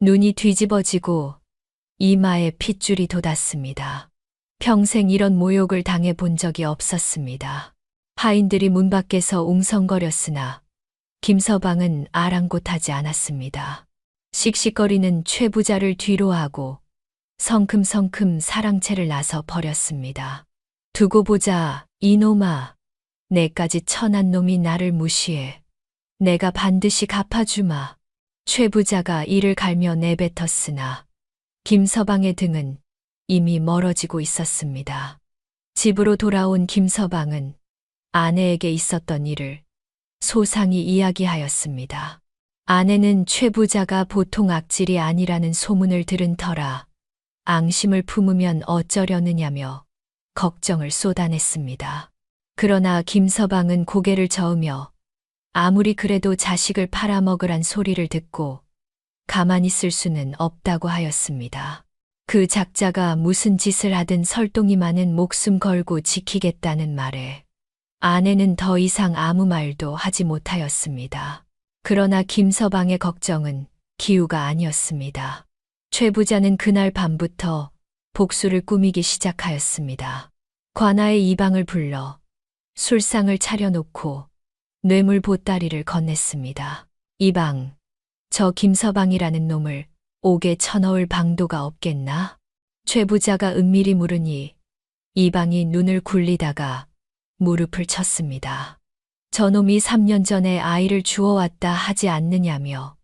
눈이 뒤집어지고 이마에 핏줄이 돋았습니다. 평생 이런 모욕을 당해본 적이 없었습니다. 하인들이 문 밖에서 웅성거렸으나 김서방은 아랑곳하지 않았습니다. 씩씩거리는 최 부자를 뒤로하고 성큼성큼 사랑채를 나서 버렸습니다. 두고 보자 이놈아, 내까지 천한 놈이 나를 무시해. 내가 반드시 갚아주마. 최 부자가 이를 갈며 내뱉었으나 김서방의 등은 이미 멀어지고 있었습니다. 집으로 돌아온 김서방은 아내에게 있었던 일을 소상히 이야기하였습니다. 아내는 최 부자가 보통 악질이 아니라는 소문을 들은 터라 앙심을 품으면 어쩌려느냐며 걱정을 쏟아냈습니다. 그러나 김서방은 고개를 저으며 아무리 그래도 자식을 팔아먹으란 소리를 듣고 가만히 있을 수는 없다고 하였습니다. 그 작자가 무슨 짓을 하든 설동이만은 목숨 걸고 지키겠다는 말에 아내는 더 이상 아무 말도 하지 못하였습니다. 그러나 김서방의 걱정은 기우가 아니었습니다. 최 부자는 그날 밤부터 복수를 꾸미기 시작하였습니다. 관아의 이방을 불러 술상을 차려놓고 뇌물 보따리를 건넸습니다. 이방, 저 김서방이라는 놈을 옥에 쳐넣을 방도가 없겠나? 최 부자가 은밀히 물으니 이방이 눈을 굴리다가 무릎을 쳤습니다. 저놈이 3년 전에 아이를 주워왔다 하지 않느냐며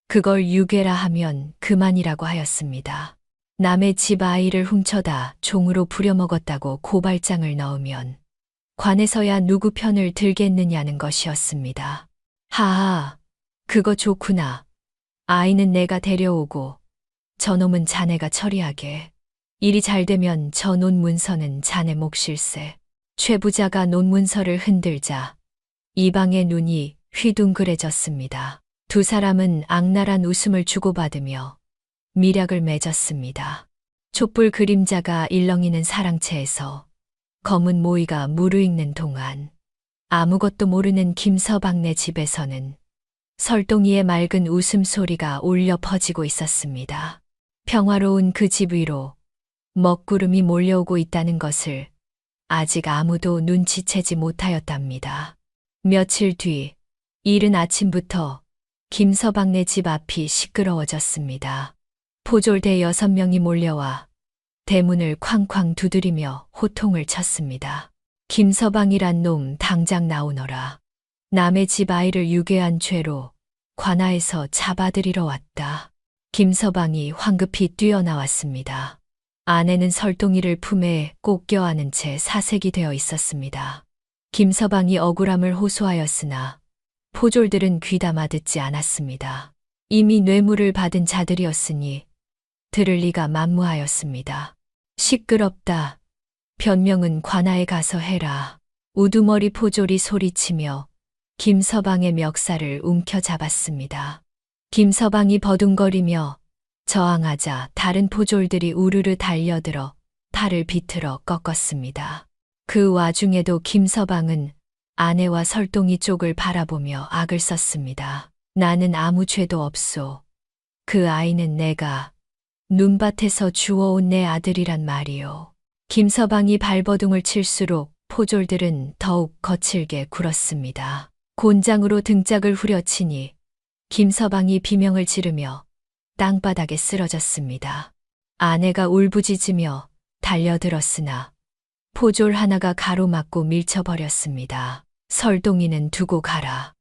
그걸 유괴라 하면 그만이라고 하였습니다. 남의 집 아이를 훔쳐다 종으로 부려먹었다고 고발장을 넣으면 관에서야 누구 편을 들겠느냐는 것이었습니다. 하하, 그거 좋구나. 아이는 내가 데려오고 저놈은 자네가 처리하게. 일이 잘 되면 저 논문서는 자네 몫일세. 최 부자가 논문서를 흔들자 이방의 눈이 휘둥그레졌습니다. 두 사람은 악랄한 웃음을 주고받으며 미략을 맺었습니다. 촛불 그림자가 일렁이는 사랑채에서 검은 모이가 무르익는 동안 아무것도 모르는 김서방네 집에서는 설동이의 맑은 웃음소리가 울려 퍼지고 있었습니다. 평화로운 그 집 위로 먹구름이 몰려오고 있다는 것을 아직 아무도 눈치채지 못하였답니다. 며칠 뒤 이른 아침부터 김서방네 집 앞이 시끄러워졌습니다. 포졸대 6명이 몰려와 대문을 쾅쾅 두드리며 호통을 쳤습니다. 김서방이란 놈 당장 나오너라. 남의 집 아이를 유괴한 죄로 관아에서 잡아들이러 왔다. 김서방이 황급히 뛰어나왔습니다. 아내는 설동이를 품에 꼭 껴안은 채 사색이 되어 있었습니다. 김서방이 억울함을 호소하였으나 포졸들은 귀담아 듣지 않았습니다. 이미 뇌물을 받은 자들이었으니 들을 리가 만무하였습니다. 시끄럽다. 변명은 관아에 가서 해라. 우두머리 포졸이 소리치며 김서방의 멱살을 움켜잡았습니다. 김서방이 버둥거리며 저항하자 다른 포졸들이 우르르 달려들어 팔을 비틀어 꺾었습니다. 그 와중에도 김서방은 아내와 설동이 쪽을 바라보며 악을 썼습니다. 나는 아무 죄도 없소. 그 아이는 내가 눈밭에서 주워온 내 아들이란 말이요. 김서방이 발버둥을 칠수록 포졸들은 더욱 거칠게 굴었습니다. 곤장으로 등짝을 후려치니 김서방이 비명을 지르며 땅바닥에 쓰러졌습니다. 아내가 울부짖으며 달려들었으나 포졸 하나가 가로막고 밀쳐버렸습니다. 설동이는 두고 가라.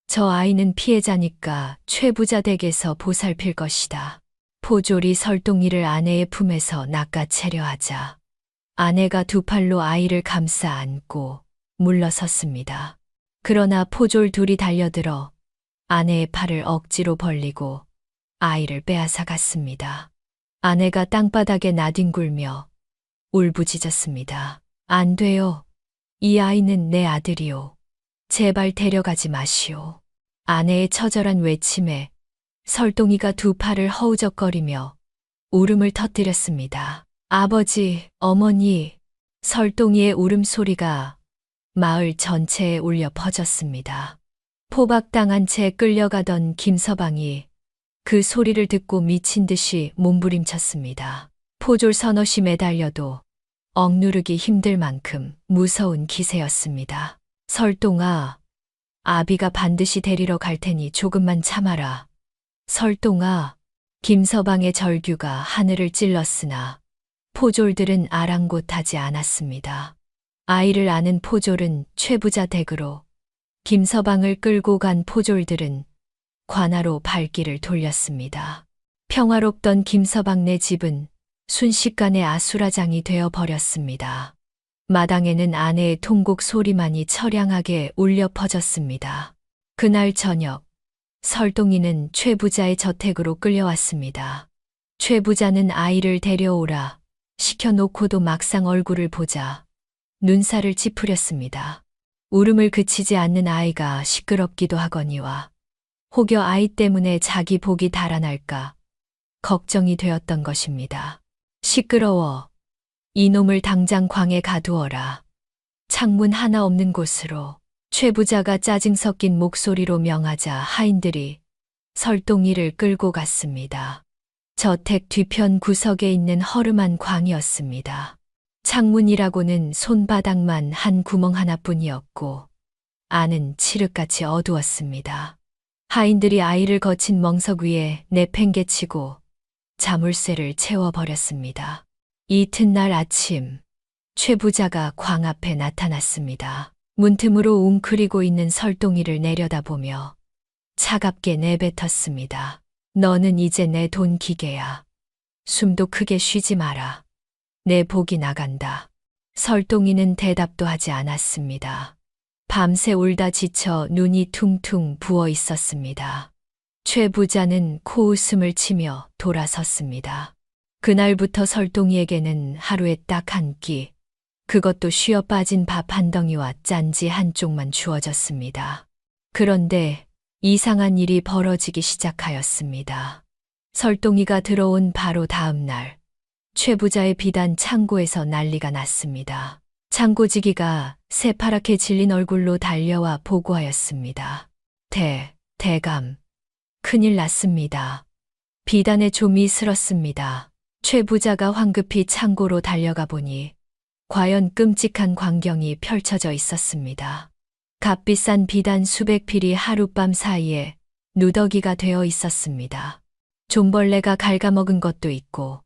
저 아이는 피해자니까 최 부자 댁에서 보살필 것이다. 포졸이 설동이를 아내의 품에서 낚아채려 하자 아내가 두 팔로 아이를 감싸 안고 물러섰습니다. 그러나 포졸 둘이 달려들어 아내의 팔을 억지로 벌리고 아이를 빼앗아 갔습니다. 아내가 땅바닥에 나뒹굴며 울부짖었습니다. 안 돼요. 이 아이는 내 아들이요. 제발 데려가지 마시오. 아내의 처절한 외침에 설동이가 두 팔을 허우적거리며 울음을 터뜨렸습니다. 아버지, 어머니, 설동이의 울음소리가 마을 전체에 울려 퍼졌습니다. 포박당한 채 끌려가던 김서방이 그 소리를 듣고 미친 듯이 몸부림쳤습니다. 포졸 서너시 매달려도 억누르기 힘들 만큼 무서운 기세였습니다. 설동아, 아비가 반드시 데리러 갈 테니 조금만 참아라. 설동아, 김서방의 절규가 하늘을 찔렀으나 포졸들은 아랑곳하지 않았습니다. 아이를 아는 포졸은 최부자 댁으로, 김서방을 끌고 간 포졸들은 관하로 발길을 돌렸습니다. 평화롭던 김서방네 집은 순식간에 아수라장이 되어 버렸습니다. 마당에는 아내의 통곡 소리만이 처량하게 울려 퍼졌습니다. 그날 저녁, 설동이는 최부자의 저택으로 끌려왔습니다. 최부자는 아이를 데려오라 시켜놓고도 막상 얼굴을 보자 눈살을 찌푸렸습니다. 울음을 그치지 않는 아이가 시끄럽기도 하거니와 혹여 아이 때문에 자기 복이 달아날까 걱정이 되었던 것입니다. 시끄러워. 이놈을 당장 광에 가두어라. 창문 하나 없는 곳으로. 최부자가 짜증 섞인 목소리로 명하자 하인들이 설동이를 끌고 갔습니다. 저택 뒤편 구석에 있는 허름한 광이었습니다. 창문이라고는 손바닥만 한 구멍 하나뿐이었고 안은 칠흑같이 어두웠습니다. 하인들이 아이를 거친 멍석 위에 내팽개치고 자물쇠를 채워버렸습니다. 이튿날 아침 최부자가 광 앞에 나타났습니다. 문틈으로 웅크리고 있는 설동이를 내려다보며 차갑게 내뱉었습니다. 너는 이제 내 돈 기계야. 숨도 크게 쉬지 마라. 내 복이 나간다. 설동이는 대답도 하지 않았습니다. 밤새 울다 지쳐 눈이 퉁퉁 부어 있었습니다. 최 부자는 코웃음을 치며 돌아섰습니다. 그날부터 설동이에게는 하루에 딱 한 끼, 그것도 쉬어 빠진 밥 한 덩이와 짠지 한쪽만 주어졌습니다. 그런데 이상한 일이 벌어지기 시작하였습니다. 설동이가 들어온 바로 다음 날, 최 부자의 비단 창고에서 난리가 났습니다. 창고지기가 새파랗게 질린 얼굴로 달려와 보고하였습니다. 대감, 큰일 났습니다. 비단에 좀이 슬었습니다. 최 부자가 황급히 창고로 달려가 보니 과연 끔찍한 광경이 펼쳐져 있었습니다. 값비싼 비단 수백 필이 하룻밤 사이에 누더기가 되어 있었습니다. 좀벌레가 갉아먹은 것도 있고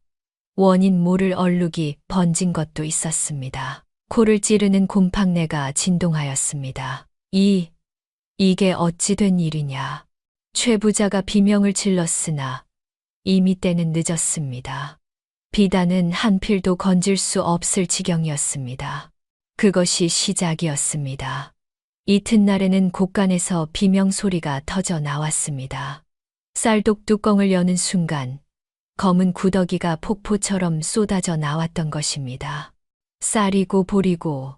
원인 모를 얼룩이 번진 것도 있었습니다. 코를 찌르는 곰팡내가 진동하였습니다. 이게 어찌 된 일이냐. 최 부자가 비명을 질렀으나 이미 때는 늦었습니다. 비단은 한 필도 건질 수 없을 지경이었습니다. 그것이 시작이었습니다. 이튿날에는 곳간에서 비명 소리가 터져 나왔습니다. 쌀독 뚜껑을 여는 순간 검은 구더기가 폭포처럼 쏟아져 나왔던 것입니다. 쌀이고 보리고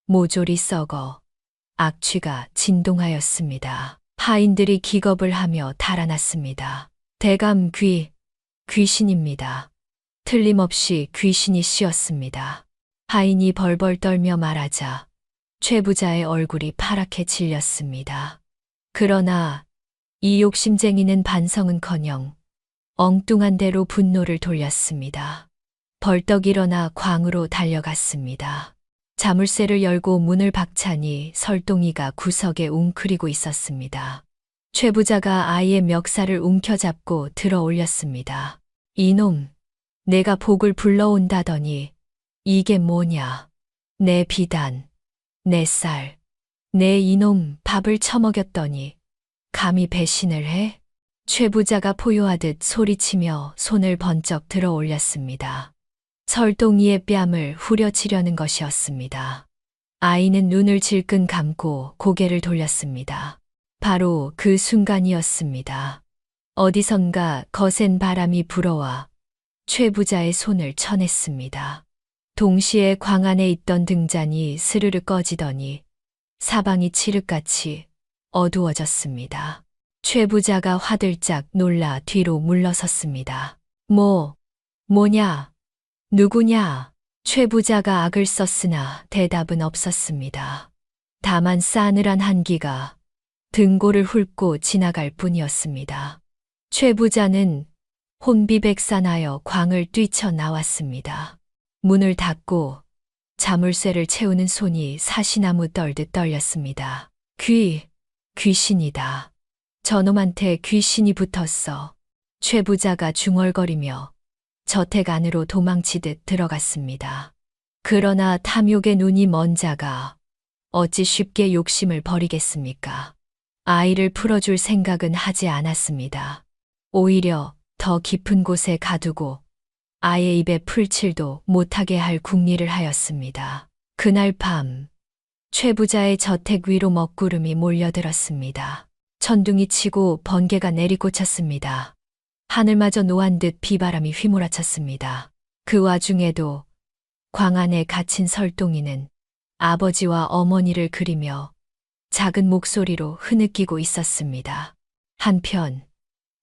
모조리 썩어 악취가 진동하였습니다. 하인들이 기겁을 하며 달아났습니다. 대감 귀신입니다. 틀림없이 귀신이 씌었습니다. 하인이 벌벌 떨며 말하자 최 부자의 얼굴이 파랗게 질렸습니다. 그러나 이 욕심쟁이는 반성은커녕 엉뚱한 대로 분노를 돌렸습니다. 벌떡 일어나 광으로 달려갔습니다. 자물쇠를 열고 문을 박차니 설동이가 구석에 웅크리고 있었습니다. 최 부자가 아이의 멱살을 움켜잡고 들어 올렸습니다. 이놈, 내가 복을 불러온다더니 이게 뭐냐. 내 비단, 내 쌀, 내 이놈 밥을 처먹였더니 감히 배신을 해? 최 부자가 포효하듯 소리치며 손을 번쩍 들어 올렸습니다. 설동이의 뺨을 후려치려는 것이었습니다. 아이는 눈을 질끈 감고 고개를 돌렸습니다. 바로 그 순간이었습니다. 어디선가 거센 바람이 불어와 최 부자의 손을 쳐냈습니다. 동시에 광 안에 있던 등잔이 스르르 꺼지더니 사방이 칠흑같이 어두워졌습니다. 최 부자가 화들짝 놀라 뒤로 물러섰습니다. 뭐냐? 누구냐? 최 부자가 악을 썼으나 대답은 없었습니다. 다만 싸늘한 한기가 등골을 훑고 지나갈 뿐이었습니다. 최 부자는 혼비백산하여 광을 뛰쳐나왔습니다. 문을 닫고 자물쇠를 채우는 손이 사시나무 떨듯 떨렸습니다. 귀신이다. 저놈한테 귀신이 붙었어. 최 부자가 중얼거리며 저택 안으로 도망치듯 들어갔습니다. 그러나 탐욕의 눈이 먼 자가 어찌 쉽게 욕심을 버리겠습니까? 아이를 풀어줄 생각은 하지 않았습니다. 오히려 더 깊은 곳에 가두고 아이의 입에 풀칠도 못하게 할 궁리를 하였습니다. 그날 밤 최 부자의 저택 위로 먹구름이 몰려들었습니다. 천둥이 치고 번개가 내리꽂혔습니다. 하늘마저 노한 듯 비바람이 휘몰아쳤습니다. 그 와중에도 광 안에 갇힌 설동이는 아버지와 어머니를 그리며 작은 목소리로 흐느끼고 있었습니다. 한편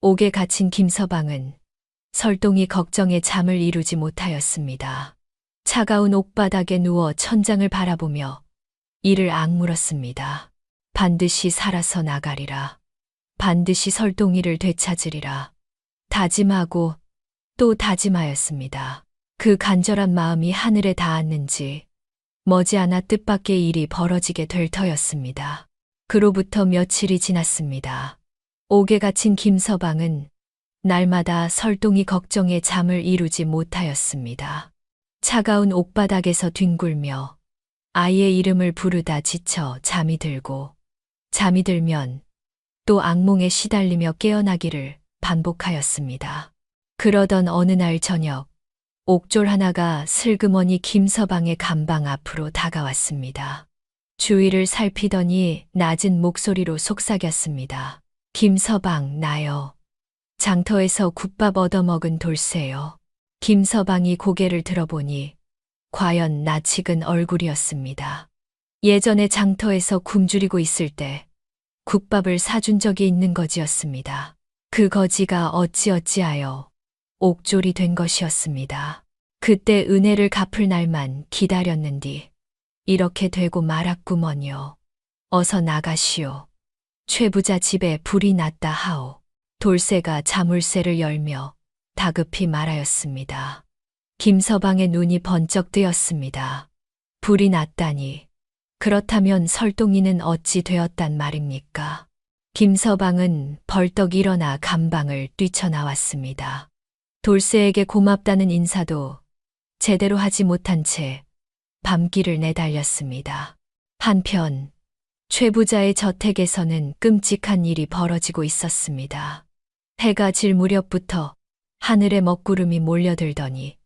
옥에 갇힌 김서방은 설동이 걱정에 잠을 이루지 못하였습니다. 차가운 옥바닥에 누워 천장을 바라보며 이를 악물었습니다. 반드시 살아서 나가리라. 반드시 설동이를 되찾으리라. 다짐하고 또 다짐하였습니다. 그 간절한 마음이 하늘에 닿았는지 머지않아 뜻밖의 일이 벌어지게 될 터였습니다. 그로부터 며칠이 지났습니다. 옥에 갇힌 김서방은 날마다 설동이 걱정에 잠을 이루지 못하였습니다. 차가운 옥바닥에서 뒹굴며 아이의 이름을 부르다 지쳐 잠이 들고 잠이 들면 또 악몽에 시달리며 깨어나기를 반복하였습니다. 그러던 어느 날 저녁 옥졸 하나가 슬그머니 김서방의 감방 앞으로 다가왔습니다. 주위를 살피더니 낮은 목소리로 속삭였습니다. 김서방, 나요. 장터에서 국밥 얻어먹은 돌쇠요. 김서방이 고개를 들어보니 과연 낯익은 얼굴이었습니다. 예전에 장터에서 굶주리고 있을 때 국밥을 사준 적이 있는 거지였습니다. 그 거지가 어찌어찌하여 옥졸이 된 것이었습니다. 그때 은혜를 갚을 날만 기다렸는디 이렇게 되고 말았구먼요. 어서 나가시오. 최 부자 집에 불이 났다 하오. 돌쇠가 자물쇠를 열며 다급히 말하였습니다. 김서방의 눈이 번쩍 뜨였습니다. 불이 났다니. 그렇다면 설동이는 어찌 되었단 말입니까? 김서방은 벌떡 일어나 감방을 뛰쳐나왔습니다. 돌쇠에게 고맙다는 인사도 제대로 하지 못한 채 밤길을 내달렸습니다. 한편 최 부자의 저택에서는 끔찍한 일이 벌어지고 있었습니다. 해가 질 무렵부터 하늘에 먹구름이 몰려들더니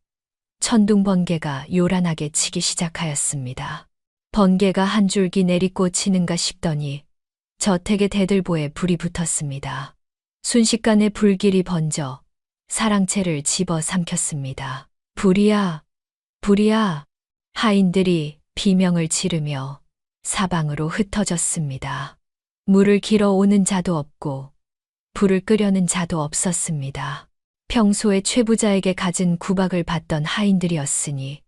천둥 번개가 요란하게 치기 시작하였습니다. 번개가 한 줄기 내리꽂히는가 싶더니 저택의 대들보에 불이 붙었습니다. 순식간에 불길이 번져 사랑채를 집어 삼켰습니다. 불이야, 불이야. 하인들이 비명을 지르며 사방으로 흩어졌습니다. 물을 길어 오는 자도 없고 불을 끄려는 자도 없었습니다. 평소에 최 부자에게 갖은 구박을 받던 하인들이었으니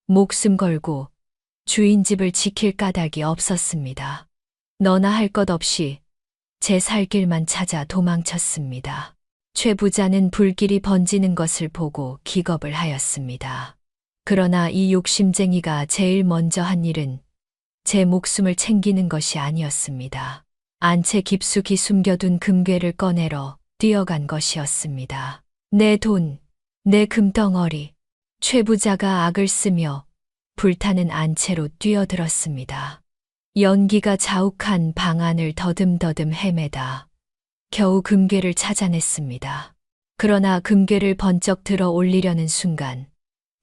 목숨 걸고 주인 집을 지킬 까닭이 없었습니다. 너나 할 것 없이 제 살 길만 찾아 도망쳤습니다. 최 부자는 불길이 번지는 것을 보고 기겁을 하였습니다. 그러나 이 욕심쟁이가 제일 먼저 한 일은 제 목숨을 챙기는 것이 아니었습니다. 안채 깊숙이 숨겨둔 금괴를 꺼내러 뛰어간 것이었습니다. 내 돈, 내 금덩어리. 최 부자가 악을 쓰며 불타는 안채로 뛰어들었습니다. 연기가 자욱한 방 안을 더듬더듬 헤매다 겨우 금괴를 찾아냈습니다. 그러나 금괴를 번쩍 들어 올리려는 순간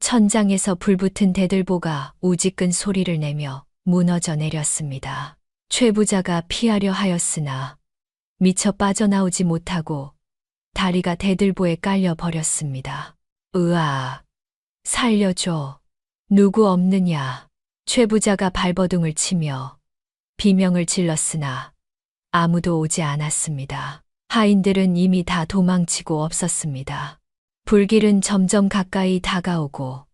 천장에서 불붙은 대들보가 우지끈 소리를 내며 무너져 내렸습니다. 최 부자가 피하려 하였으나 미처 빠져나오지 못하고 다리가 대들보에 깔려 버렸습니다. 으아, 살려줘. 누구 없느냐. 최 부자가 발버둥을 치며 비명을 질렀으나 아무도 오지 않았습니다. 하인들은 이미 다 도망치고 없었습니다. 불길은 점점 가까이 다가오고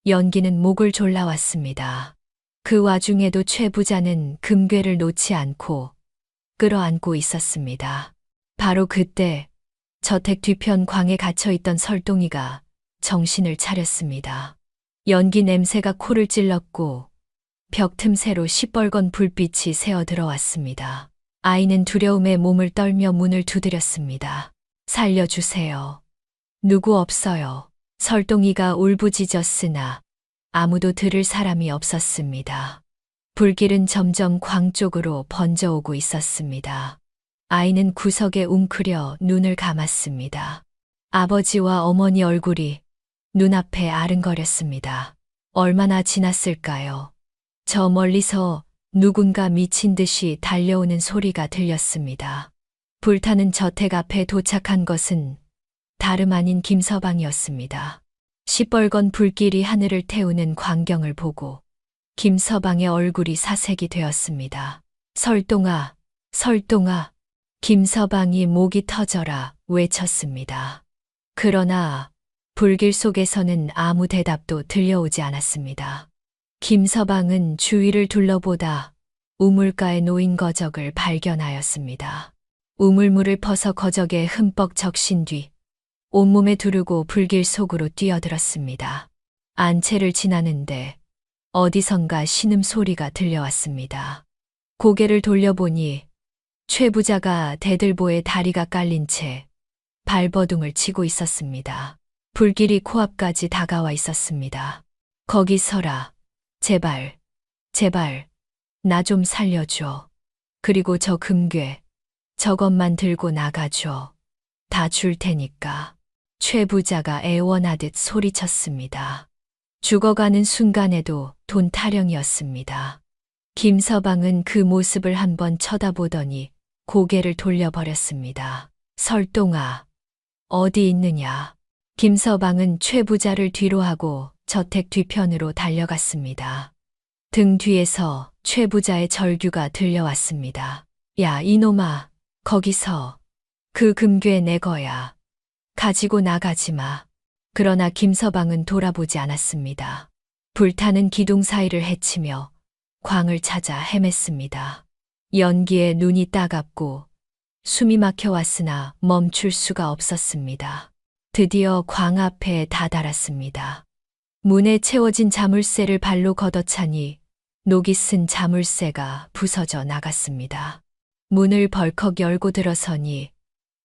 연기는 목을 졸라왔습니다. 그 와중에도 최 부자는 금괴를 놓지 않고 끌어안고 있었습니다. 바로 그때 저택 뒤편 광에 갇혀있던 설동이가 정신을 차렸습니다. 연기 냄새가 코를 찔렀고 벽 틈새로 시뻘건 불빛이 새어 들어왔습니다. 아이는 두려움에 몸을 떨며 문을 두드렸습니다. 살려주세요. 누구 없어요. 설동이가 울부짖었으나 아무도 들을 사람이 없었습니다. 불길은 점점 광 쪽으로 번져오고 있었습니다. 아이는 구석에 웅크려 눈을 감았습니다. 아버지와 어머니 얼굴이 눈앞에 아른거렸습니다. 얼마나 지났을까요? 저 멀리서 누군가 미친 듯이 달려오는 소리가 들렸습니다. 불타는 저택 앞에 도착한 것은 다름 아닌 김서방이었습니다. 시뻘건 불길이 하늘을 태우는 광경을 보고 김서방의 얼굴이 사색이 되었습니다. 설동아, 설동아. 김서방이 목이 터져라 외쳤습니다. 그러나 불길 속에서는 아무 대답도 들려오지 않았습니다. 김서방은 주위를 둘러보다 우물가에 놓인 거적을 발견하였습니다. 우물물을 퍼서 거적에 흠뻑 적신 뒤 온몸에 두르고 불길 속으로 뛰어들었습니다. 안채를 지나는데 어디선가 신음소리가 들려왔습니다. 고개를 돌려보니 최 부자가 대들보에 다리가 깔린 채 발버둥을 치고 있었습니다. 불길이 코앞까지 다가와 있었습니다. 거기 서라. 제발, 제발, 나 좀 살려줘. 그리고 저 금괴, 저것만 들고 나가줘. 다 줄 테니까. 최 부자가 애원하듯 소리쳤습니다. 죽어가는 순간에도 돈 타령이었습니다. 김서방은 그 모습을 한번 쳐다보더니 고개를 돌려버렸습니다. 설동아, 어디 있느냐. 김서방은 최 부자를 뒤로하고 저택 뒤편으로 달려갔습니다. 등 뒤에서 최 부자의 절규가 들려왔습니다. 야, 이놈아, 거기서. 그 금괴 내 거야. 가지고 나가지 마. 그러나 김서방은 돌아보지 않았습니다. 불타는 기둥 사이를 헤치며 광을 찾아 헤맸습니다. 연기에 눈이 따갑고 숨이 막혀왔으나 멈출 수가 없었습니다. 드디어 광 앞에 다다랐습니다. 문에 채워진 자물쇠를 발로 걷어차니 녹이 쓴 자물쇠가 부서져 나갔습니다. 문을 벌컥 열고 들어서니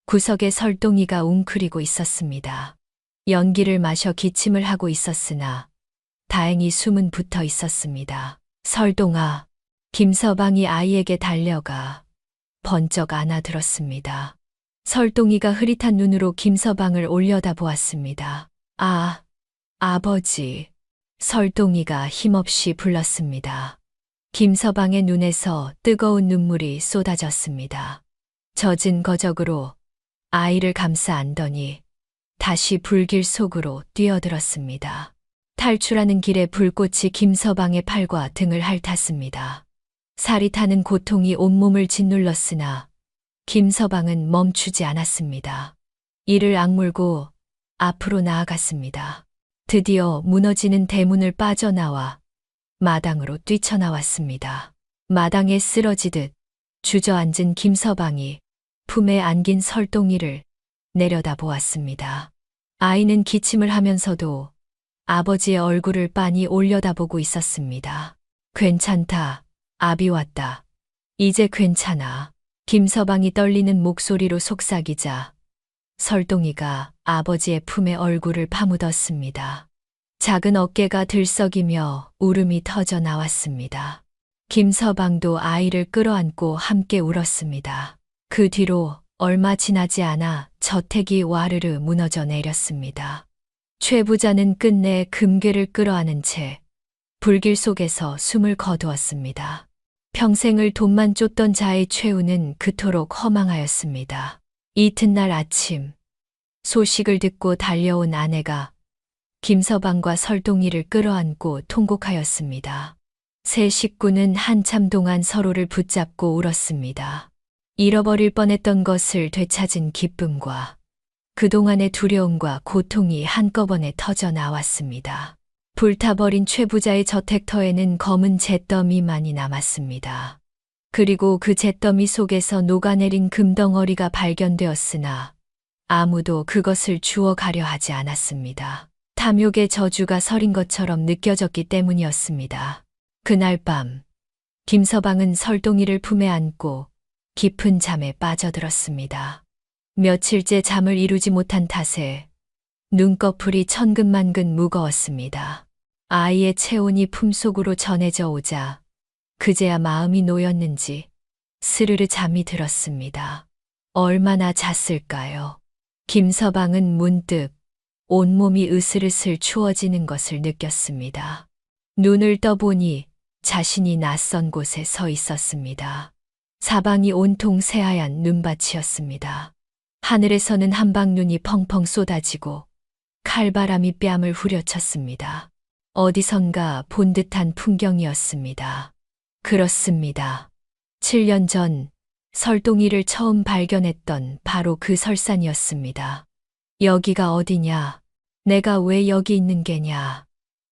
구석에 설동이가 웅크리고 있었습니다. 연기를 마셔 기침을 하고 있었으나 다행히 숨은 붙어 있었습니다. 설동아, 김서방이 아이에게 달려가 번쩍 안아들었습니다. 설동이가 흐릿한 눈으로 김서방을 올려다보았습니다. 아, 아버지. 설동이가 힘없이 불렀습니다. 김서방의 눈에서 뜨거운 눈물이 쏟아졌습니다. 젖은 거적으로 아이를 감싸 안더니 다시 불길 속으로 뛰어들었습니다. 탈출하는 길에 불꽃이 김서방의 팔과 등을 핥았습니다. 살이 타는 고통이 온몸을 짓눌렀으나 김서방은 멈추지 않았습니다. 이를 악물고 앞으로 나아갔습니다. 드디어 무너지는 대문을 빠져나와 마당으로 뛰쳐나왔습니다. 마당에 쓰러지듯 주저앉은 김서방이 품에 안긴 설동이를 내려다보았습니다. 아이는 기침을 하면서도 아버지의 얼굴을 빤히 올려다보고 있었습니다. 괜찮다. 아비 왔다. 이제 괜찮아. 김서방이 떨리는 목소리로 속삭이자 설동이가 아버지의 품에 얼굴을 파묻었습니다. 작은 어깨가 들썩이며 울음이 터져 나왔습니다. 김서방도 아이를 끌어안고 함께 울었습니다. 그 뒤로 얼마 지나지 않아 저택이 와르르 무너져 내렸습니다. 최 부자는 끝내 금괴를 끌어안은 채 불길 속에서 숨을 거두었습니다. 평생을 돈만 쫓던 자의 최후는 그토록 허망하였습니다. 이튿날 아침, 소식을 듣고 달려온 아내가 김서방과 설동이를 끌어안고 통곡하였습니다. 세 식구는 한참 동안 서로를 붙잡고 울었습니다. 잃어버릴 뻔했던 것을 되찾은 기쁨과 그동안의 두려움과 고통이 한꺼번에 터져 나왔습니다. 불타버린 최 부자의 저택터에는 검은 잿더미만이 남았습니다. 그리고 그 잿더미 속에서 녹아내린 금덩어리가 발견되었으나 아무도 그것을 주워가려 하지 않았습니다. 탐욕의 저주가 서린 것처럼 느껴졌기 때문이었습니다. 그날 밤, 김서방은 설동이를 품에 안고 깊은 잠에 빠져들었습니다. 며칠째 잠을 이루지 못한 탓에 눈꺼풀이 천근만근 무거웠습니다. 아이의 체온이 품속으로 전해져 오자 그제야 마음이 놓였는지 스르르 잠이 들었습니다. 얼마나 잤을까요? 김서방은 문득 온몸이 으슬으슬 추워지는 것을 느꼈습니다. 눈을 떠보니 자신이 낯선 곳에 서 있었습니다. 사방이 온통 새하얀 눈밭이었습니다. 하늘에서는 한방눈이 펑펑 쏟아지고 칼바람이 뺨을 후려쳤습니다. 어디선가 본 듯한 풍경이었습니다. 그렇습니다. 7년 전 설동이를 처음 발견했던 바로 그 설산이었습니다. 여기가 어디냐? 내가 왜 여기 있는 게냐?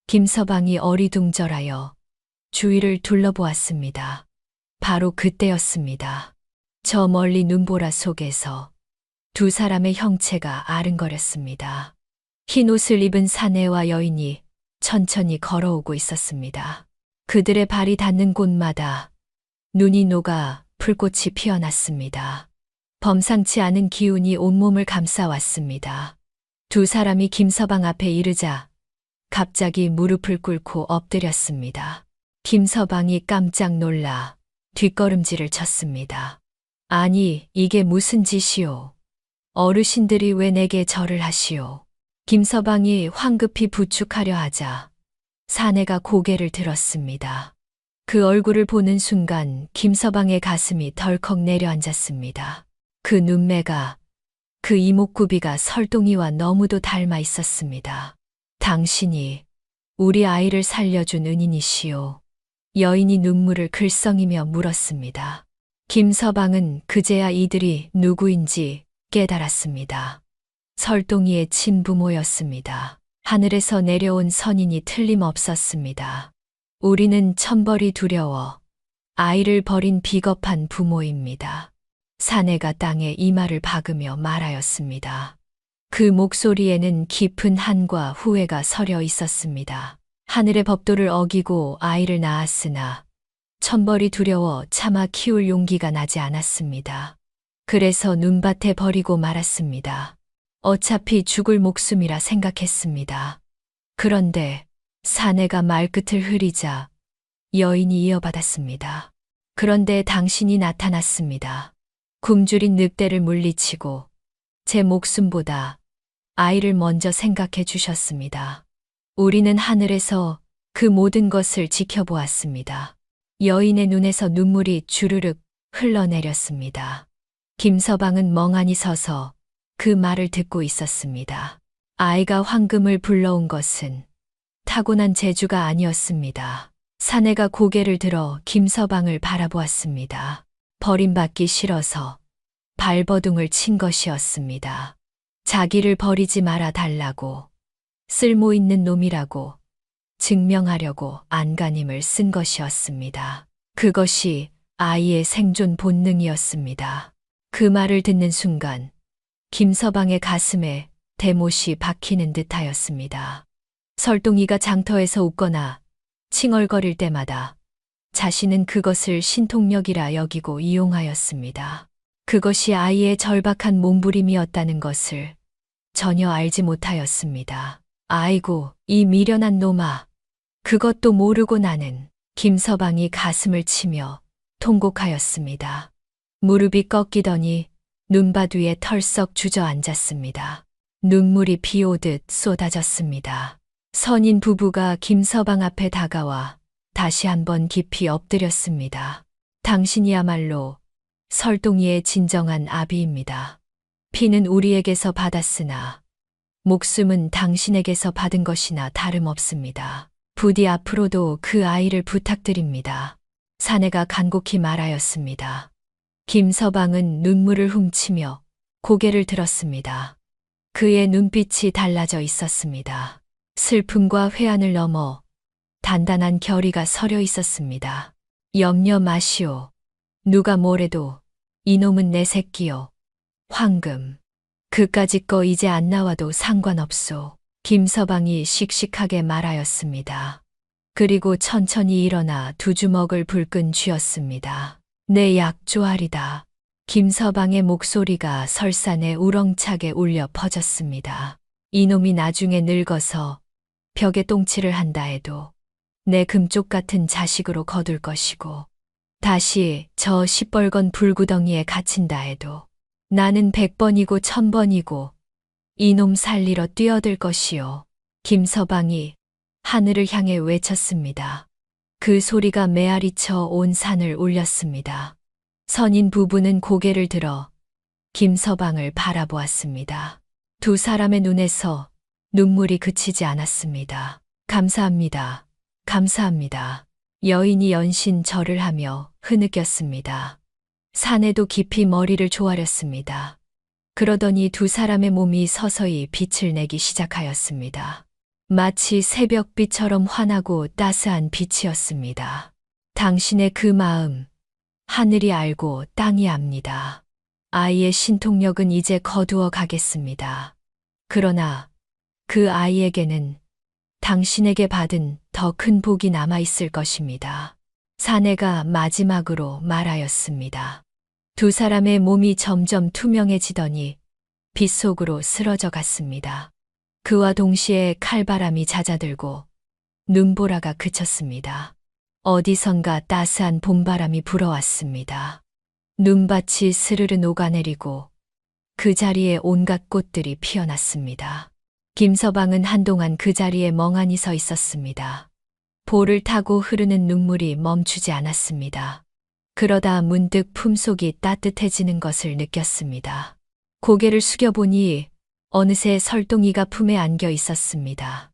김서방이 어리둥절하여 주위를 둘러보았습니다. 바로 그때였습니다. 저 멀리 눈보라 속에서 두 사람의 형체가 아른거렸습니다. 흰 옷을 입은 사내와 여인이 천천히 걸어오고 있었습니다. 그들의 발이 닿는 곳마다 눈이 녹아 불꽃이 피어났습니다. 범상치 않은 기운이 온몸을 감싸왔습니다. 두 사람이 김서방 앞에 이르자 갑자기 무릎을 꿇고 엎드렸습니다. 김서방이 깜짝 놀라 뒷걸음질을 쳤습니다. 아니, 이게 무슨 짓이오? 어르신들이 왜 내게 절을 하시오? 김서방이 황급히 부축하려 하자 사내가 고개를 들었습니다. 그 얼굴을 보는 순간 김서방의 가슴이 덜컥 내려앉았습니다. 그 눈매가, 그 이목구비가 설동이와 너무도 닮아 있었습니다. 당신이 우리 아이를 살려준 은인이시오. 여인이 눈물을 글썽이며 물었습니다. 김서방은 그제야 이들이 누구인지 깨달았습니다. 설동이의 친부모였습니다. 하늘에서 내려온 선인이 틀림없었습니다. 우리는 천벌이 두려워 아이를 버린 비겁한 부모입니다. 사내가 땅에 이마를 박으며 말하였습니다. 그 목소리에는 깊은 한과 후회가 서려 있었습니다. 하늘의 법도를 어기고 아이를 낳았으나 천벌이 두려워 차마 키울 용기가 나지 않았습니다. 그래서 눈밭에 버리고 말았습니다. 어차피 죽을 목숨이라 생각했습니다. 그런데 사내가 말끝을 흐리자 여인이 이어받았습니다. 그런데 당신이 나타났습니다. 굶주린 늑대를 물리치고 제 목숨보다 아이를 먼저 생각해 주셨습니다. 우리는 하늘에서 그 모든 것을 지켜보았습니다. 여인의 눈에서 눈물이 주르륵 흘러내렸습니다. 김서방은 멍하니 서서 그 말을 듣고 있었습니다. 아이가 황금을 불러온 것은 타고난 재주가 아니었습니다. 사내가 고개를 들어 김서방을 바라보았습니다. 버림받기 싫어서 발버둥을 친 것이었습니다. 자기를 버리지 말아 달라고, 쓸모있는 놈이라고 증명하려고 안간힘을 쓴 것이었습니다. 그것이 아이의 생존 본능이었습니다. 그 말을 듣는 순간 김서방의 가슴에 대못이 박히는 듯하였습니다. 설동이가 장터에서 웃거나 칭얼거릴 때마다 자신은 그것을 신통력이라 여기고 이용하였습니다. 그것이 아이의 절박한 몸부림이었다는 것을 전혀 알지 못하였습니다. 아이고, 이 미련한 놈아. 그것도 모르고 나는. 김서방이 가슴을 치며 통곡하였습니다. 무릎이 꺾이더니 눈밭 위에 털썩 주저앉았습니다. 눈물이 비 오듯 쏟아졌습니다. 선인 부부가 김서방 앞에 다가와 다시 한번 깊이 엎드렸습니다. 당신이야말로 설동이의 진정한 아비입니다. 피는 우리에게서 받았으나 목숨은 당신에게서 받은 것이나 다름없습니다. 부디 앞으로도 그 아이를 부탁드립니다. 사내가 간곡히 말하였습니다. 김서방은 눈물을 훔치며 고개를 들었습니다. 그의 눈빛이 달라져 있었습니다. 슬픔과 회한을 넘어 단단한 결의가 서려 있었습니다. 염려 마시오. 누가 뭐래도 이놈은 내 새끼요. 황금. 그까짓 거 이제 안 나와도 상관없소. 김서방이 씩씩하게 말하였습니다. 그리고 천천히 일어나 두 주먹을 불끈 쥐었습니다. 내 약조하리다. 김서방의 목소리가 설산에 우렁차게 울려 퍼졌습니다. 이놈이 나중에 늙어서 벽에 똥칠을 한다 해도 내 금쪽 같은 자식으로 거둘 것이고 다시 저 시뻘건 불구덩이에 갇힌다 해도 나는 100번이고 1000번이고 이놈 살리러 뛰어들 것이요. 김서방이 하늘을 향해 외쳤습니다. 그 소리가 메아리쳐 온 산을 울렸습니다. 선인 부부는 고개를 들어 김서방을 바라보았습니다. 두 사람의 눈에서 눈물이 그치지 않았습니다. 감사합니다. 감사합니다. 여인이 연신 절을 하며 흐느꼈습니다. 사내도 깊이 머리를 조아렸습니다. 그러더니 두 사람의 몸이 서서히 빛을 내기 시작하였습니다. 마치 새벽빛처럼 환하고 따스한 빛이었습니다. 당신의 그 마음, 하늘이 알고 땅이 압니다. 아이의 신통력은 이제 거두어 가겠습니다. 그러나 그 아이에게는 당신에게 받은 더 큰 복이 남아 있을 것입니다. 사내가 마지막으로 말하였습니다. 두 사람의 몸이 점점 투명해지더니 빛 속으로 쓰러져 갔습니다. 그와 동시에 칼바람이 잦아들고 눈보라가 그쳤습니다. 어디선가 따스한 봄바람이 불어왔습니다. 눈밭이 스르르 녹아내리고 그 자리에 온갖 꽃들이 피어났습니다. 김서방은 한동안 그 자리에 멍하니 서 있었습니다. 볼을 타고 흐르는 눈물이 멈추지 않았습니다. 그러다 문득 품속이 따뜻해지는 것을 느꼈습니다. 고개를 숙여보니 어느새 설동이가 품에 안겨 있었습니다.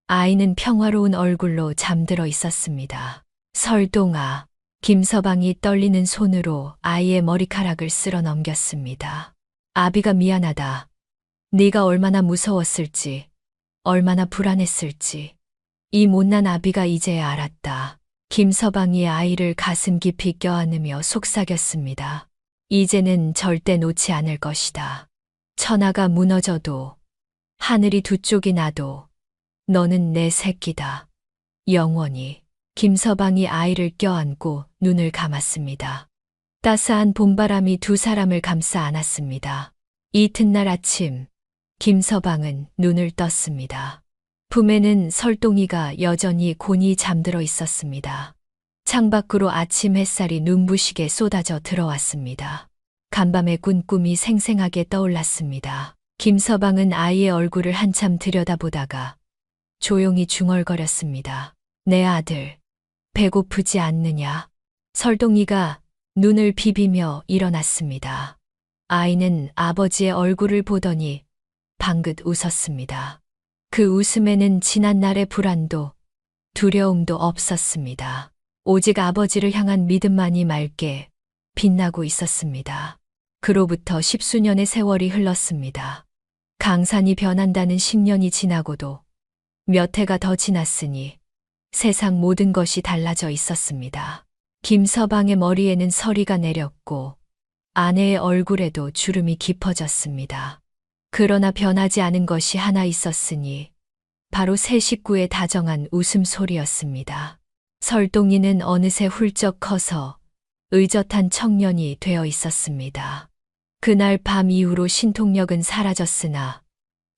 아이는 평화로운 얼굴로 잠들어 있었습니다. 설동아, 김서방이 떨리는 손으로 아이의 머리카락을 쓸어 넘겼습니다. 아비가 미안하다. 네가 얼마나 무서웠을지, 얼마나 불안했을지. 이 못난 아비가 이제야 알았다. 김서방이 아이를 가슴 깊이 껴안으며 속삭였습니다. 이제는 절대 놓지 않을 것이다. 천하가 무너져도 하늘이 두 쪽이 나도 너는 내 새끼다. 영원히. 김서방이 아이를 껴안고 눈을 감았습니다. 따스한 봄바람이 두 사람을 감싸 안았습니다. 이튿날 아침 김서방은 눈을 떴습니다. 품에는 설동이가 여전히 곤히 잠들어 있었습니다. 창밖으로 아침 햇살이 눈부시게 쏟아져 들어왔습니다. 간밤에 꾼 꿈이 생생하게 떠올랐습니다. 김서방은 아이의 얼굴을 한참 들여다보다가 조용히 중얼거렸습니다. 내 아들, 배고프지 않느냐? 설동이가 눈을 비비며 일어났습니다. 아이는 아버지의 얼굴을 보더니 방긋 웃었습니다. 그 웃음에는 지난날의 불안도 두려움도 없었습니다. 오직 아버지를 향한 믿음만이 맑게 빛나고 있었습니다. 그로부터 10수년의 세월이 흘렀습니다. 강산이 변한다는 10년이 지나고도 몇 해가 더 지났으니 세상 모든 것이 달라져 있었습니다. 김서방의 머리에는 서리가 내렸고 아내의 얼굴에도 주름이 깊어졌습니다. 그러나 변하지 않은 것이 하나 있었으니 바로 새 식구의 다정한 웃음소리였습니다. 설동이는 어느새 훌쩍 커서 의젓한 청년이 되어 있었습니다. 그날 밤 이후로 신통력은 사라졌으나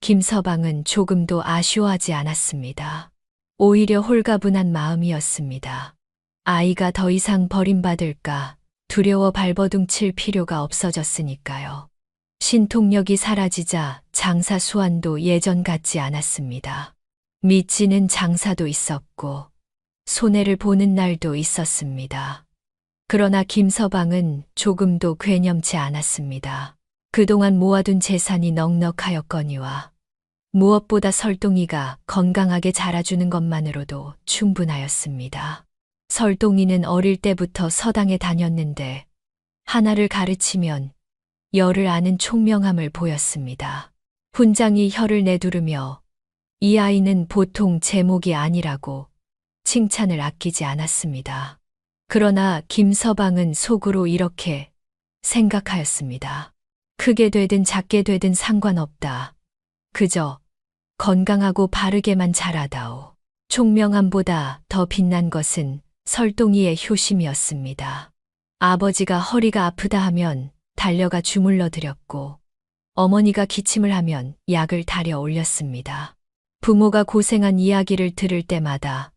김서방은 조금도 아쉬워하지 않았습니다. 오히려 홀가분한 마음이었습니다. 아이가 더 이상 버림받을까 두려워 발버둥칠 필요가 없어졌으니까요. 신통력이 사라지자 장사 수완도 예전 같지 않았습니다. 미치는 장사도 있었고 손해를 보는 날도 있었습니다. 그러나 김서방은 조금도 괴념치 않았습니다. 그동안 모아둔 재산이 넉넉하였거니와 무엇보다 설동이가 건강하게 자라주는 것만으로도 충분하였습니다. 설동이는 어릴 때부터 서당에 다녔는데 하나를 가르치면 열을 아는 총명함을 보였습니다. 훈장이 혀를 내두르며 이 아이는 보통 제목이 아니라고 칭찬을 아끼지 않았습니다. 그러나 김서방은 속으로 이렇게 생각하였습니다. 크게 되든 작게 되든 상관없다. 그저 건강하고 바르게만 자라다오. 총명함보다 더 빛난 것은 설동이의 효심이었습니다. 아버지가 허리가 아프다 하면 달려가 주물러 드렸고 어머니가 기침을 하면 약을 달여 올렸습니다. 부모가 고생한 이야기를 들을 때마다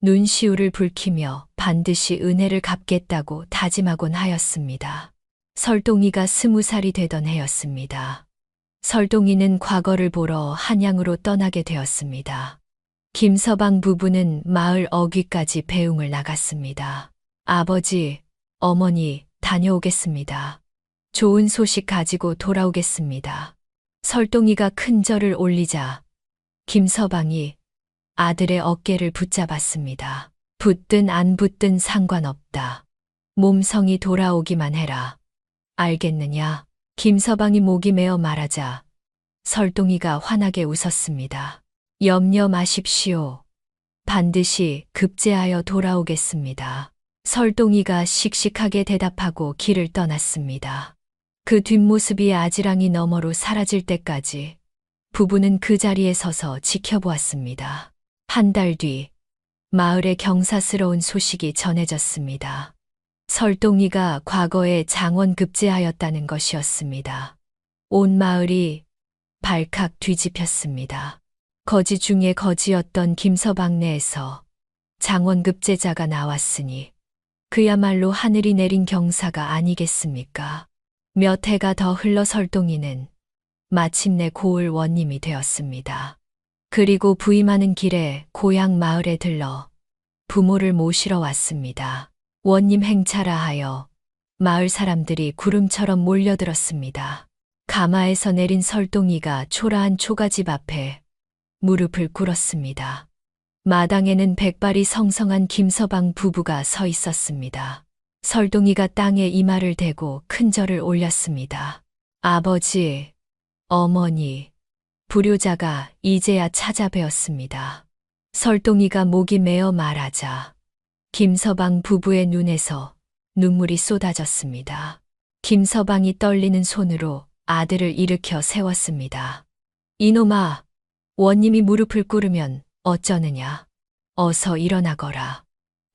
눈시울을 붉히며 반드시 은혜를 갚겠다고 다짐하곤 하였습니다. 설동이가 20살이 되던 해였습니다. 설동이는 과거를 보러 한양으로 떠나게 되었습니다. 김서방 부부는 마을 어귀까지 배웅을 나갔습니다. 아버지, 어머니 다녀오겠습니다. 좋은 소식 가지고 돌아오겠습니다. 설동이가 큰 절을 올리자 김서방이 아들의 어깨를 붙잡았습니다. 붙든 안 붙든 상관없다. 몸성이 돌아오기만 해라. 알겠느냐? 김서방이 목이 메어 말하자 설동이가 환하게 웃었습니다. 염려 마십시오. 반드시 급제하여 돌아오겠습니다. 설동이가 씩씩하게 대답하고 길을 떠났습니다. 그 뒷모습이 아지랑이 너머로 사라질 때까지 부부는 그 자리에 서서 지켜보았습니다. 한 달 뒤 마을에 경사스러운 소식이 전해졌습니다. 설동이가 과거에 장원급제하였다는 것이었습니다. 온 마을이 발칵 뒤집혔습니다. 거지 중에 거지였던 김서방 내에서 장원급제자가 나왔으니 그야말로 하늘이 내린 경사가 아니겠습니까? 몇 해가 더 흘러 설동이는 마침내 고을 원님이 되었습니다. 그리고 부임하는 길에 고향 마을에 들러 부모를 모시러 왔습니다. 원님 행차라 하여 마을 사람들이 구름처럼 몰려들었습니다. 가마에서 내린 설동이가 초라한 초가집 앞에 무릎을 꿇었습니다. 마당에는 백발이 성성한 김서방 부부가 서 있었습니다. 설동이가 땅에 이마를 대고 큰 절을 올렸습니다. 아버지, 어머니, 불효자가 이제야 찾아뵈었습니다. 설동이가 목이 메어 말하자 김서방 부부의 눈에서 눈물이 쏟아졌습니다. 김서방이 떨리는 손으로 아들을 일으켜 세웠습니다. 이놈아, 원님이 무릎을 꿇으면 어쩌느냐. 어서 일어나거라.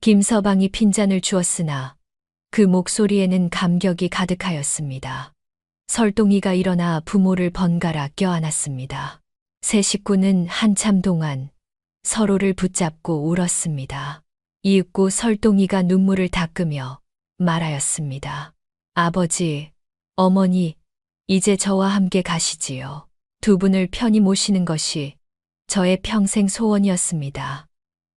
김서방이 핀잔을 주었으나 그 목소리에는 감격이 가득하였습니다. 설동이가 일어나 부모를 번갈아 껴안았습니다. 세 식구는 한참 동안 서로를 붙잡고 울었습니다. 이윽고 설동이가 눈물을 닦으며 말하였습니다. 아버지, 어머니, 이제 저와 함께 가시지요. 두 분을 편히 모시는 것이 저의 평생 소원이었습니다.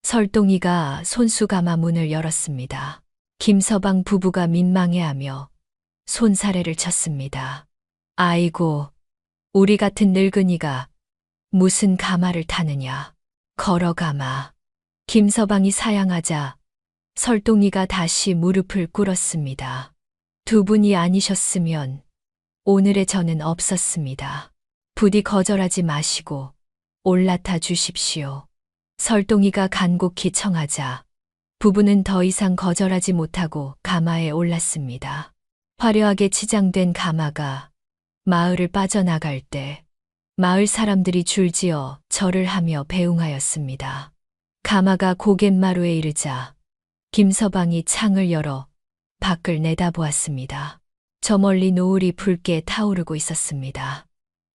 설동이가 손수가마 문을 열었습니다. 김서방 부부가 민망해하며 손사래를 쳤습니다. 아이고, 우리 같은 늙은이가 무슨 가마를 타느냐. 걸어가마. 김서방이 사양하자 설동이가 다시 무릎을 꿇었습니다. 두 분이 아니셨으면 오늘의 저는 없었습니다. 부디 거절하지 마시고 올라타 주십시오. 설동이가 간곡히 청하자 부부는 더 이상 거절하지 못하고 가마에 올랐습니다. 화려하게 치장된 가마가 마을을 빠져나갈 때 마을 사람들이 줄지어 절을 하며 배웅하였습니다. 가마가 고갯마루에 이르자 김서방이 창을 열어 밖을 내다보았습니다. 저 멀리 노을이 붉게 타오르고 있었습니다.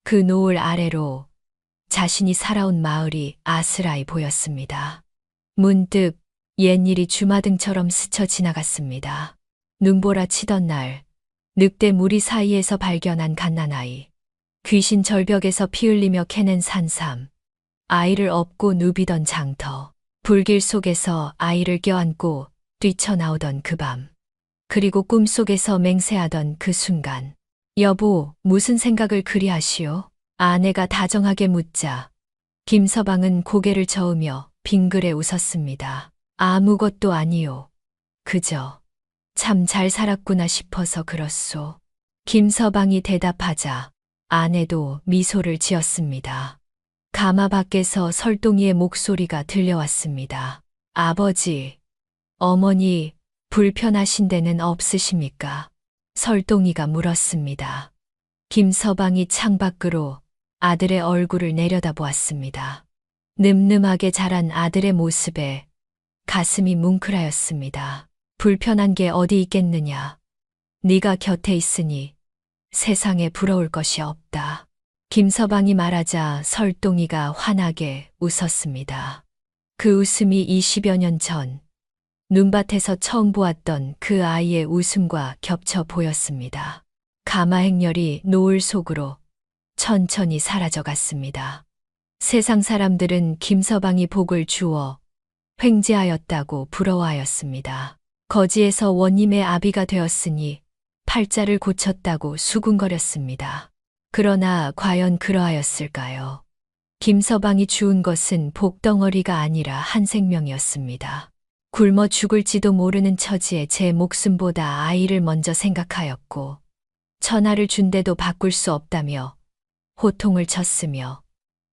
그 노을 아래로 자신이 살아온 마을이 아스라이 보였습니다. 문득 옛일이 주마등처럼 스쳐 지나갔습니다. 눈보라 치던 날 늑대 무리 사이에서 발견한 갓난아이. 귀신 절벽에서 피 흘리며 캐낸 산삼. 아이를 업고 누비던 장터. 불길 속에서 아이를 껴안고 뛰쳐나오던 그 밤. 그리고 꿈속에서 맹세하던 그 순간. 여보, 무슨 생각을 그리 하시오? 아내가 다정하게 묻자 김서방은 고개를 저으며 빙그레 웃었습니다. 아무것도 아니요. 그저 참 잘 살았구나 싶어서 그렇소. 김서방이 대답하자 아내도 미소를 지었습니다. 가마 밖에서 설동이의 목소리가 들려왔습니다. 아버지, 어머니, 불편하신 데는 없으십니까? 설동이가 물었습니다. 김서방이 창밖으로 아들의 얼굴을 내려다보았습니다. 늠름하게 자란 아들의 모습에 가슴이 뭉클하였습니다. 불편한 게 어디 있겠느냐. 네가 곁에 있으니 세상에 부러울 것이 없다. 김서방이 말하자 설동이가 환하게 웃었습니다. 그 웃음이 20여 년 전 눈밭에서 처음 보았던 그 아이의 웃음과 겹쳐 보였습니다. 가마 행렬이 노을 속으로 천천히 사라져 갔습니다. 세상 사람들은 김서방이 복을 주어 횡재하였다고 부러워하였습니다. 거지에서 원님의 아비가 되었으니 팔자를 고쳤다고 수군거렸습니다. 그러나 과연 그러하였을까요? 김서방이 주운 것은 복덩어리가 아니라 한 생명이었습니다. 굶어 죽을지도 모르는 처지에 제 목숨보다 아이를 먼저 생각하였고 천하를 준데도 바꿀 수 없다며 호통을 쳤으며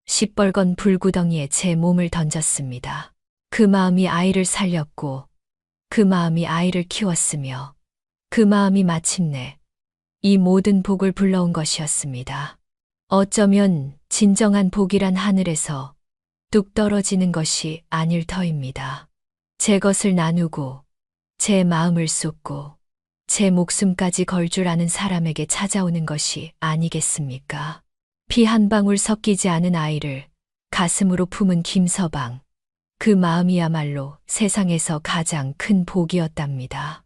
시뻘건 불구덩이에 제 몸을 던졌습니다. 그 마음이 아이를 살렸고 그 마음이 아이를 키웠으며 그 마음이 마침내 이 모든 복을 불러온 것이었습니다. 어쩌면 진정한 복이란 하늘에서 뚝 떨어지는 것이 아닐 터입니다. 제 것을 나누고 제 마음을 쏟고 제 목숨까지 걸 줄 아는 사람에게 찾아오는 것이 아니겠습니까? 피 한 방울 섞이지 않은 아이를 가슴으로 품은 김서방. 그 마음이야말로 세상에서 가장 큰 복이었답니다.